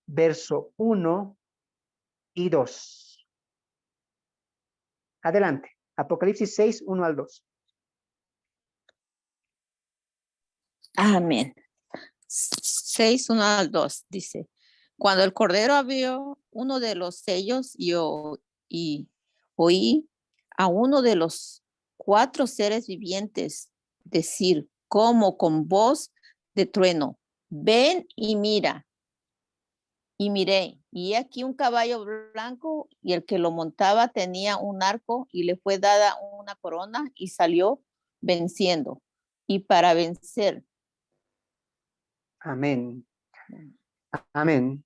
Speaker 1: verso 1 y 2. Adelante. Apocalipsis 6, 1 al 2.
Speaker 2: Amén. 6, 1 al 2 dice, cuando el Cordero abrió uno de los sellos y oí a uno de los 4 seres vivientes decir como con voz de trueno, ven y mira. Y miré, y aquí un caballo blanco, y el que lo montaba tenía un arco, y le fue dada una corona, y salió venciendo. Y para vencer.
Speaker 1: Amén. Amén.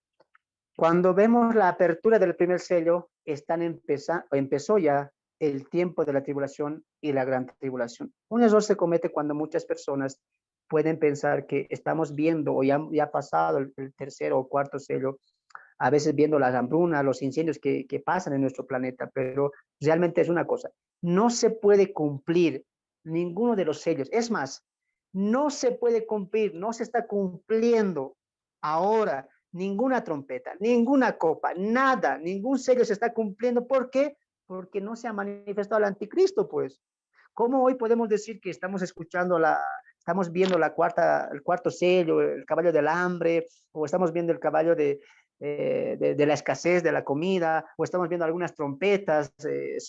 Speaker 1: Cuando vemos la apertura del primer sello, empezó ya el tiempo de la tribulación y la gran tribulación. Un error se comete cuando muchas personas pueden pensar que estamos viendo o ya ha pasado el tercer o cuarto sello, a veces viendo las hambrunas, los incendios que pasan en nuestro planeta, pero realmente es una cosa, no se puede cumplir ninguno de los sellos. Es más, no se puede cumplir, no se está cumpliendo ahora ninguna trompeta, ninguna copa, nada, ningún sello se está cumpliendo. ¿Por qué? Porque no se ha manifestado el anticristo, pues. ¿Cómo hoy podemos decir que estamos viendo el cuarto sello, el caballo del hambre, o estamos viendo el caballo de la escasez de la comida, o estamos viendo algunas trompetas,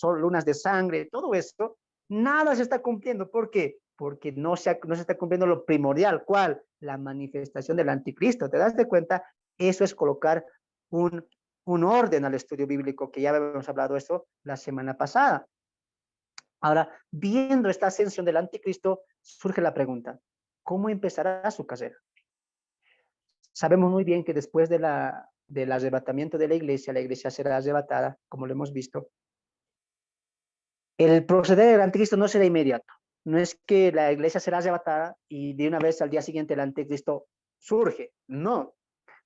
Speaker 1: lunas de sangre, todo esto? Nada se está cumpliendo. ¿Por qué? Porque no se está cumpliendo lo primordial. ¿Cuál? La manifestación del anticristo. ¿Te das de cuenta? Eso es colocar un orden al estudio bíblico, que ya habíamos hablado eso la semana pasada. Ahora, viendo esta ascensión del anticristo, surge la pregunta, ¿cómo empezará su carrera? Sabemos muy bien que después del arrebatamiento de la iglesia será arrebatada, como lo hemos visto. El proceder del anticristo no será inmediato. No es que la iglesia será arrebatada y de una vez al día siguiente el anticristo surge. No,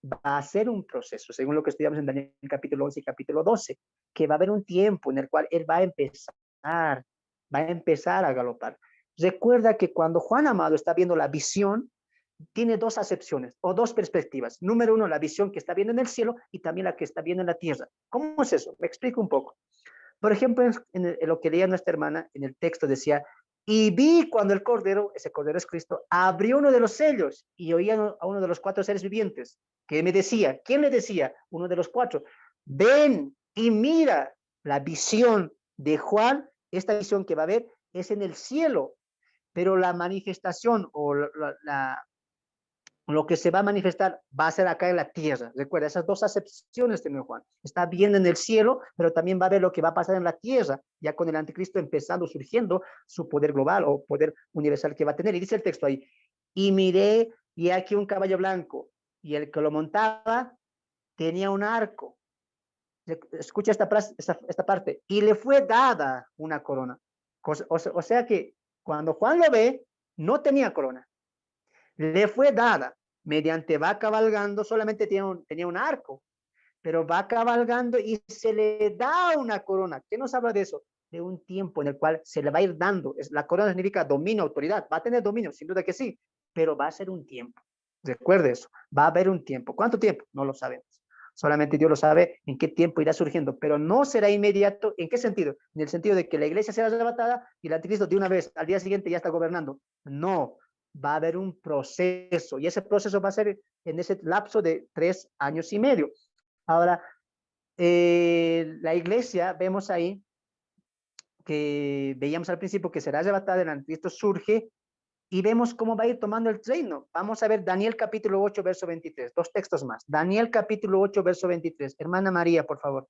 Speaker 1: va a ser un proceso, según lo que estudiamos en Daniel capítulo 11 y capítulo 12, que va a haber un tiempo en el cual él va a empezar a galopar. Recuerda que cuando Juan Amado está viendo la visión, tiene dos acepciones o dos perspectivas. Número uno, la visión que está viendo en el cielo y también la que está viendo en la tierra. ¿Cómo es eso? Me explico un poco. Por ejemplo, en lo que leía nuestra hermana, en el texto decía, y vi cuando el Cordero, ese Cordero es Cristo, abrió uno de los sellos y oía a uno de los cuatro seres vivientes que me decía, ¿quién le decía? Uno de los cuatro, ven y mira la visión de Juan. Esta visión que va a ver es en el cielo, pero la manifestación o lo que se va a manifestar va a ser acá en la tierra. Recuerda, esas dos acepciones tiene Juan. Está viendo en el cielo, pero también va a ver lo que va a pasar en la tierra, ya con el anticristo empezando, surgiendo su poder global o poder universal que va a tener. Y dice el texto ahí, y miré, y aquí un caballo blanco, y el que lo montaba tenía un arco. Escucha esta parte, y le fue dada una corona. O sea que cuando Juan lo ve, no tenía corona. Le fue dada mediante va cabalgando, solamente tenía un arco, pero va cabalgando y se le da una corona. ¿Qué nos habla de eso? De un tiempo en el cual se le va a ir dando. La corona significa dominio, autoridad. Va a tener dominio, sin duda que sí, pero va a ser un tiempo. Recuerde eso, va a haber un tiempo. ¿Cuánto tiempo? No lo sabemos. Solamente Dios lo sabe en qué tiempo irá surgiendo, pero no será inmediato. ¿En qué sentido? En el sentido de que la iglesia será arrebatada y el anticristo de una vez al día siguiente ya está gobernando. No, va a haber un proceso y ese proceso va a ser en ese lapso de 3 años y medio. Ahora, la iglesia, vemos ahí que veíamos al principio que será arrebatada, el anticristo surge y vemos cómo va a ir tomando el reino. Vamos a ver Daniel capítulo 8, verso 23, dos textos más. Daniel capítulo 8, verso 23. Hermana María, por favor.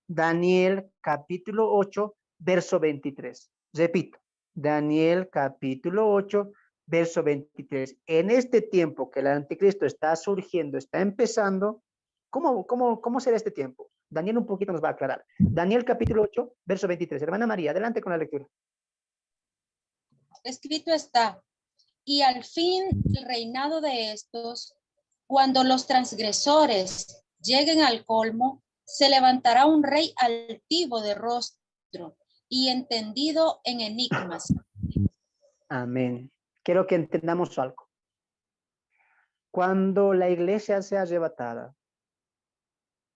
Speaker 1: Daniel capítulo 8, verso 23. Repito, Daniel capítulo 8, verso 23. En este tiempo que el anticristo está surgiendo, está empezando, ¿cómo será este tiempo? Daniel un poquito nos va a aclarar. Daniel capítulo 8, verso 23. Hermana María, adelante con la lectura.
Speaker 3: Escrito está, y al fin el reinado de estos, cuando los transgresores lleguen al colmo, se levantará un rey altivo de rostro y entendido en enigmas.
Speaker 1: Amén. Quiero que entendamos algo. Cuando la iglesia sea arrebatada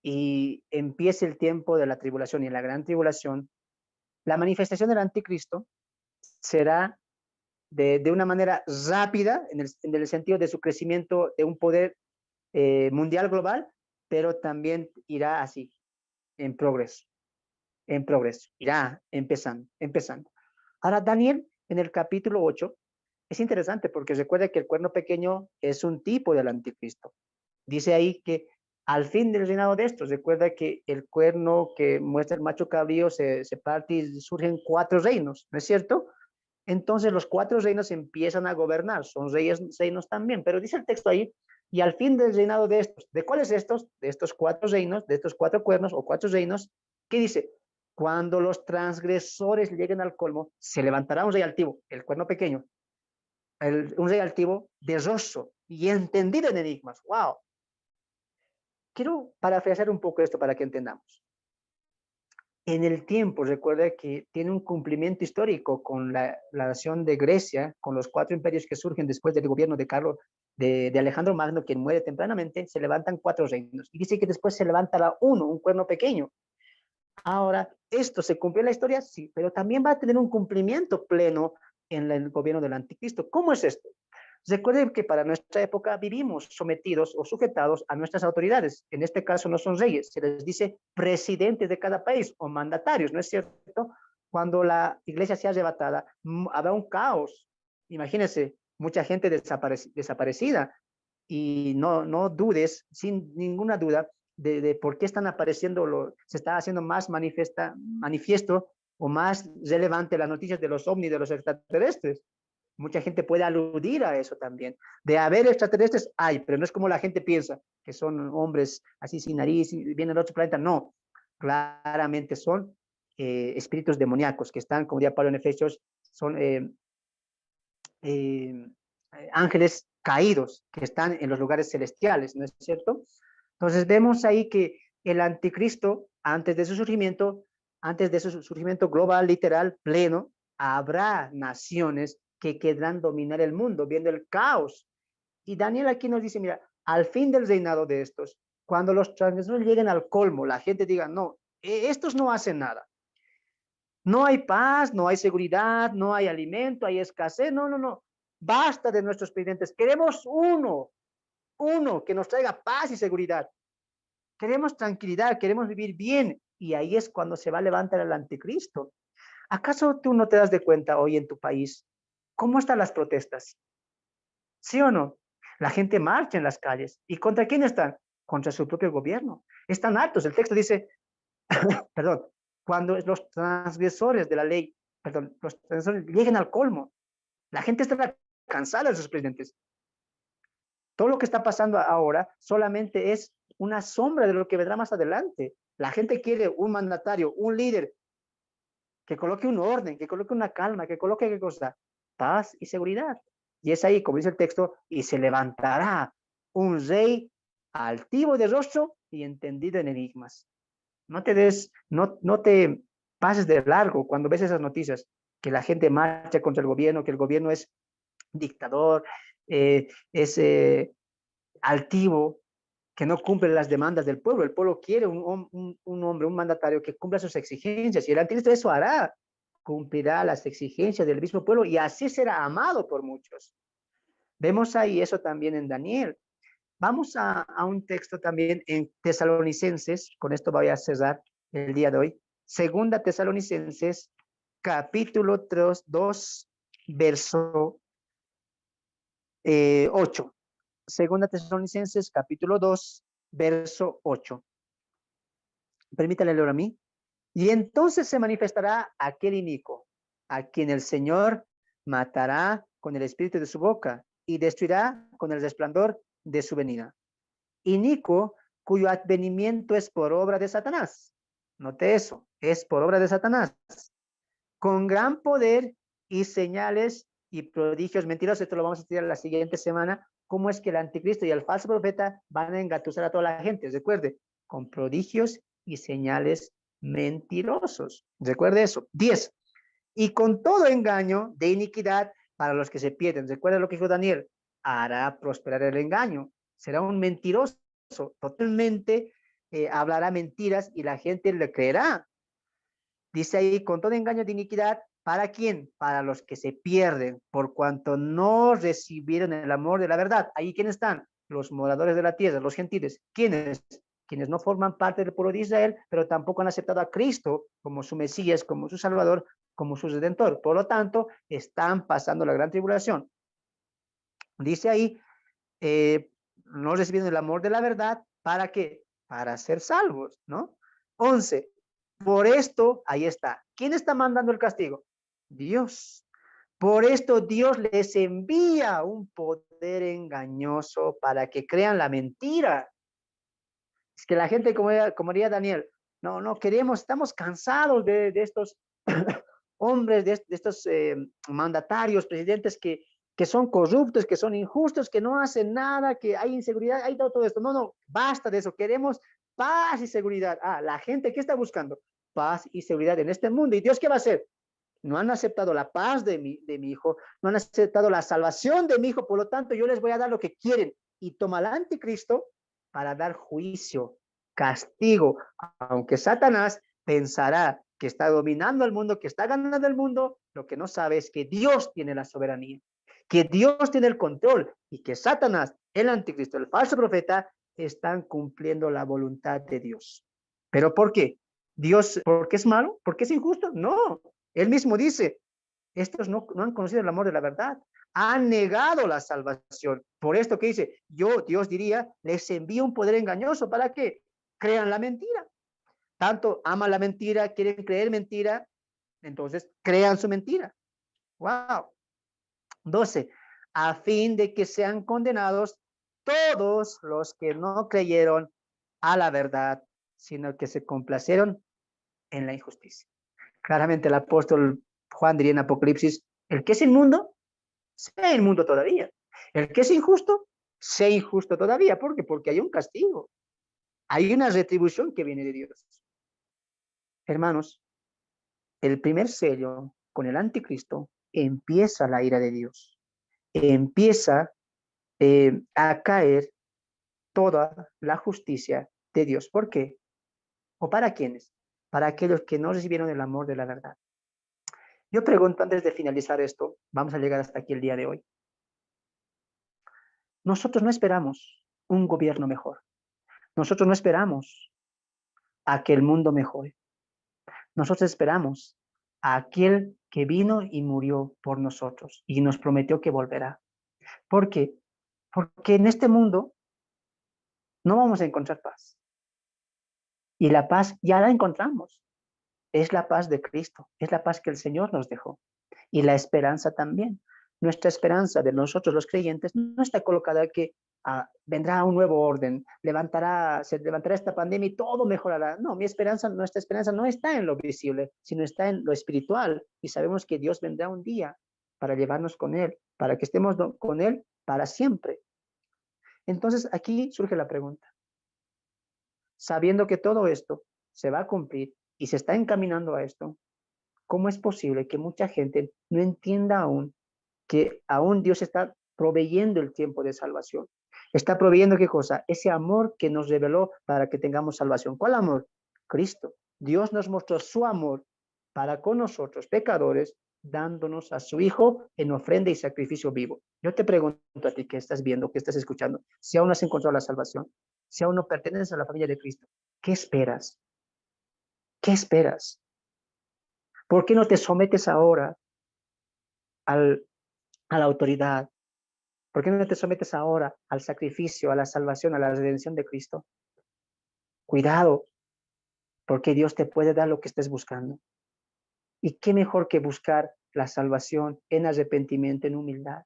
Speaker 1: y empiece el tiempo de la tribulación y la gran tribulación, la manifestación del anticristo será de una manera rápida en el sentido de su crecimiento de un poder mundial global, pero también irá así, en progreso, irá empezando. Ahora, Daniel, en el capítulo 8, es interesante porque recuerda que el cuerno pequeño es un tipo del anticristo. Dice ahí que al fin del reinado de estos. Recuerda que el cuerno que muestra el macho cabrío se parte y surgen 4 reinos, ¿no es cierto? Entonces los 4 reinos empiezan a gobernar, son reinos también, pero dice el texto ahí, y al fin del reinado de estos, ¿de cuáles estos? De estos 4 reinos, de estos 4 cuernos o 4 reinos, ¿qué dice? Cuando los transgresores lleguen al colmo, se levantará un rey altivo, el cuerno pequeño, un rey altivo de rostro y entendido en enigmas. ¡Wow! Quiero parafrasear un poco esto para que entendamos. En el tiempo, recuerda que tiene un cumplimiento histórico con la nación de Grecia, con los 4 imperios que surgen después del gobierno de Carlos, de Alejandro Magno, quien muere tempranamente, se levantan 4 reinos. Y dice que después se levantará uno, un cuerno pequeño. Ahora, ¿esto se cumplió en la historia? Sí, pero también va a tener un cumplimiento pleno en el gobierno del anticristo. ¿Cómo es esto? Recuerden que para nuestra época vivimos sometidos o sujetados a nuestras autoridades. En este caso no son reyes, se les dice presidentes de cada país o mandatarios, ¿no es cierto? Cuando la iglesia sea arrebatada, habrá un caos. Imagínense, mucha gente desaparecida. Y no dudes, sin ninguna duda, de por qué están apareciendo, se está haciendo más manifiesto o más relevante las noticias de los ovnis, de los extraterrestres. Mucha gente puede aludir a eso también. De haber extraterrestres, hay, pero no es como la gente piensa, que son hombres así sin nariz, y vienen de otro planeta. No, claramente son espíritus demoníacos que están, como diría Pablo en Efesios, son ángeles caídos que están en los lugares celestiales, ¿no es cierto? Entonces vemos ahí que el anticristo, antes de su surgimiento global, literal, pleno, habrá naciones que querrán dominar el mundo, viendo el caos. Y Daniel aquí nos dice, mira, al fin del reinado de estos, cuando los transgresores lleguen al colmo, la gente diga, no, estos no hacen nada. No hay paz, no hay seguridad, no hay alimento, hay escasez. No. Basta de nuestros presidentes. Queremos uno que nos traiga paz y seguridad. Queremos tranquilidad, queremos vivir bien. Y ahí es cuando se va a levantar el anticristo. ¿Acaso tú no te das de cuenta hoy en tu país cómo están las protestas? ¿Sí o no? La gente marcha en las calles. ¿Y contra quién están? Contra su propio gobierno. Están hartos. El texto dice, perdón, cuando los transgresores de la ley, los transgresores lleguen al colmo, la gente está cansada de sus presidentes. Todo lo que está pasando ahora solamente es una sombra de lo que vendrá más adelante. La gente quiere un mandatario, un líder que coloque un orden, que coloque una calma, que coloque qué cosa, paz y seguridad. Y es ahí, como dice el texto, y se levantará un rey altivo de rostro y entendido en enigmas. No te pases de largo cuando ves esas noticias, que la gente marcha contra el gobierno, que el gobierno es dictador, es altivo, que no cumple las demandas del pueblo. El pueblo quiere un hombre, un mandatario que cumpla sus exigencias, y el anticristo eso hará, cumplirá las exigencias del mismo pueblo y así será amado por muchos. Vemos ahí eso también en Daniel. Vamos a un texto también en Tesalonicenses, con esto voy a cerrar el día de hoy. Segunda Tesalonicenses, capítulo 2, verso 8. Segunda Tesalonicenses, capítulo 2, verso 8. Permítale leer a mí. Y entonces se manifestará aquel inicuo, a quien el Señor matará con el espíritu de su boca y destruirá con el resplandor de su venida. Inicuo, cuyo advenimiento es por obra de Satanás. Note eso, es por obra de Satanás. Con gran poder y señales y prodigios mentirosos. Esto lo vamos a estudiar la siguiente semana. Cómo es que el anticristo y el falso profeta van a engatusar a toda la gente. Recuerde, con prodigios y señales mentirosos. Recuerde eso. 10. Y con todo engaño de iniquidad para los que se pierden. Recuerda lo que dijo Daniel. Hará prosperar el engaño. Será un mentiroso. Totalmente hablará mentiras y la gente le creerá. Dice ahí, con todo engaño de iniquidad, ¿para quién? Para los que se pierden, por cuanto no recibieron el amor de la verdad. Ahí, ¿quiénes están? Los moradores de la tierra, los gentiles. ¿Quiénes? Quienes no forman parte del pueblo de Israel, pero tampoco han aceptado a Cristo como su Mesías, como su Salvador, como su Redentor. Por lo tanto, están pasando la gran tribulación. Dice ahí, no recibieron el amor de la verdad ¿Para qué? Para ser salvos, ¿no? 11. Por esto, ahí está. ¿Quién está mandando el castigo? Dios. Por esto Dios les envía un poder engañoso para que crean la mentira. Es que la gente, como diría Daniel, no queremos, estamos cansados de estos hombres, de estos mandatarios, presidentes que son corruptos, que son injustos, que no hacen nada, que hay inseguridad, hay todo esto. No, basta de eso. Queremos paz y seguridad. La gente, ¿qué está buscando? Paz y seguridad en este mundo. ¿Y Dios qué va a hacer? No han aceptado la paz de mi hijo, no han aceptado la salvación de mi hijo, por lo tanto yo les voy a dar lo que quieren. Y toma el anticristo para dar juicio, castigo, aunque Satanás pensará que está dominando el mundo, que está ganando el mundo, lo que no sabe es que Dios tiene la soberanía, que Dios tiene el control y que Satanás, el anticristo, el falso profeta, están cumpliendo la voluntad de Dios. ¿Pero por qué? ¿Dios, porque es malo? ¿Porque es injusto? No. Él mismo dice, estos no han conocido el amor de la verdad, han negado la salvación. Por esto que dice, Dios diría, les envío un poder engañoso. ¿Para qué? Crean la mentira. Tanto aman la mentira, quieren creer mentira, entonces crean su mentira. Wow. 12. A fin de que sean condenados todos los que no creyeron a la verdad, sino que se complacieron en la injusticia. Claramente el apóstol Juan diría en Apocalipsis, el que es inmundo, sea inmundo todavía. El que es injusto, sea injusto todavía. ¿Por qué? Porque hay un castigo. Hay una retribución que viene de Dios. Hermanos, el primer sello con el anticristo empieza la ira de Dios. Empieza a caer toda la justicia de Dios. ¿Por qué? ¿O para quiénes? Para aquellos que no recibieron el amor de la verdad. Yo pregunto antes de finalizar esto, vamos a llegar hasta aquí el día de hoy. Nosotros no esperamos un gobierno mejor. Nosotros no esperamos a que el mundo mejore. Nosotros esperamos a aquel que vino y murió por nosotros y nos prometió que volverá. ¿Por qué? Porque en este mundo no vamos a encontrar paz. Y la paz ya la encontramos. Es la paz de Cristo, es la paz que el Señor nos dejó. Y la esperanza también. Nuestra esperanza de nosotros los creyentes no está colocada que vendrá un nuevo orden, se levantará esta pandemia y todo mejorará. No, nuestra esperanza no está en lo visible, sino está en lo espiritual. Y sabemos que Dios vendrá un día para llevarnos con Él, para que estemos con Él para siempre. Entonces aquí surge la pregunta. Sabiendo que todo esto se va a cumplir y se está encaminando a esto, ¿cómo es posible que mucha gente no entienda aún que aún Dios está proveyendo el tiempo de salvación? Está proveyendo ¿qué cosa? Ese amor que nos reveló para que tengamos salvación. ¿Cuál amor? Cristo. Dios nos mostró su amor para con nosotros, pecadores, dándonos a su Hijo en ofrenda y sacrificio vivo. Yo te pregunto a ti que estás viendo, que estás escuchando, si aún no has encontrado la salvación, si aún no perteneces a la familia de Cristo, ¿qué esperas? ¿Qué esperas? ¿Por qué no te sometes ahora a la autoridad? ¿Por qué no te sometes ahora al sacrificio, a la salvación, a la redención de Cristo? Cuidado, porque Dios te puede dar lo que estés buscando. ¿Y qué mejor que buscar la salvación en arrepentimiento, en humildad?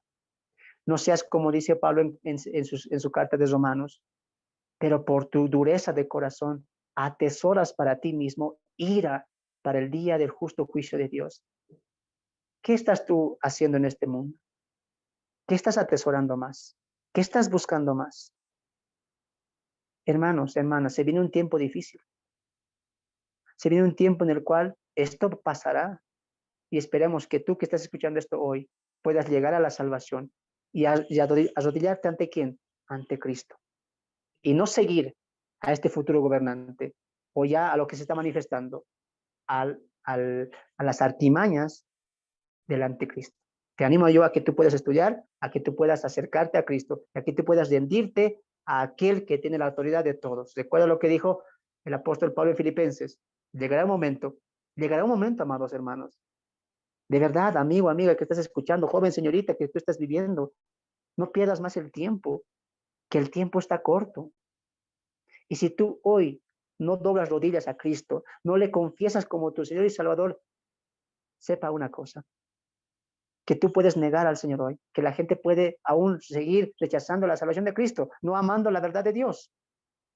Speaker 1: No seas como dice Pablo en su carta de Romanos, pero por tu dureza de corazón atesoras para ti mismo ira para el día del justo juicio de Dios. ¿Qué estás tú haciendo en este mundo? ¿Qué estás atesorando más? ¿Qué estás buscando más? Hermanos, hermanas, se viene un tiempo difícil. Se viene un tiempo en el cual esto pasará y esperemos que tú que estás escuchando esto hoy puedas llegar a la salvación y arrodillarte ante quién? Ante Cristo. Y no seguir a este futuro gobernante o ya a lo que se está manifestando, a las artimañas del anticristo. Te animo yo a que tú puedas estudiar, a que tú puedas acercarte a Cristo, a que tú puedas rendirte a aquel que tiene la autoridad de todos. Recuerda lo que dijo el apóstol Pablo en Filipenses. Llegará un momento, amados hermanos. De verdad, amigo, amiga, que estás escuchando, joven señorita, que tú estás viviendo, no pierdas más el tiempo, que el tiempo está corto. Y si tú hoy no doblas rodillas a Cristo, no le confiesas como tu Señor y Salvador, sepa una cosa, que tú puedes negar al Señor hoy, que la gente puede aún seguir rechazando la salvación de Cristo, no amando la verdad de Dios.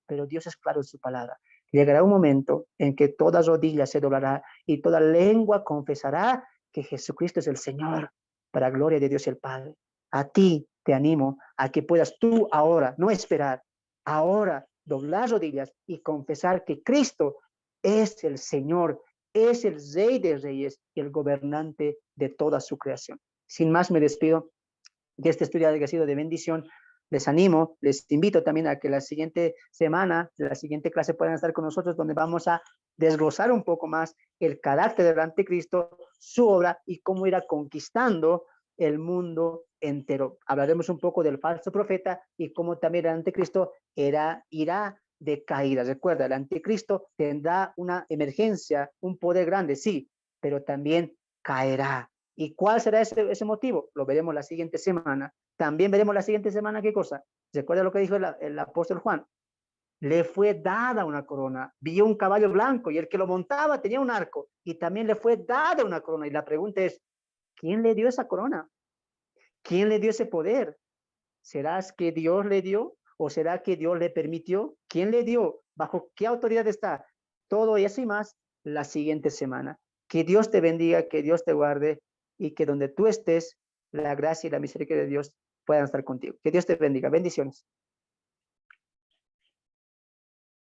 Speaker 1: Pero Dios es claro en su palabra. Llegará un momento en que toda rodilla se doblará y toda lengua confesará que Jesucristo es el Señor, para gloria de Dios el Padre. A ti te animo a que puedas tú ahora, no esperar, ahora doblar rodillas y confesar que Cristo es el Señor, es el Rey de Reyes y el gobernante de toda su creación. Sin más, me despido de este estudio que ha sido de bendición. Les animo, les invito también a que la siguiente semana, la siguiente clase puedan estar con nosotros, donde vamos a desglosar un poco más el carácter del anticristo, su obra y cómo irá conquistando el mundo entero. Hablaremos un poco del falso profeta y cómo también el anticristo irá de caída. Recuerda, el anticristo tendrá una emergencia, un poder grande, sí, pero también caerá. ¿Y cuál será ese motivo? Lo veremos la siguiente semana. También veremos la siguiente semana qué cosa. ¿Recuerda lo que dijo el apóstol Juan? Le fue dada una corona. Vio un caballo blanco y el que lo montaba tenía un arco y también le fue dada una corona. Y la pregunta es, ¿quién le dio esa corona? ¿Quién le dio ese poder? ¿Será que Dios le dio o será que Dios le permitió? ¿Quién le dio? ¿Bajo qué autoridad está? Todo eso y más la siguiente semana. Que Dios te bendiga, que Dios te guarde y que donde tú estés, la gracia y la misericordia de Dios puedan estar contigo. Que Dios te bendiga. Bendiciones.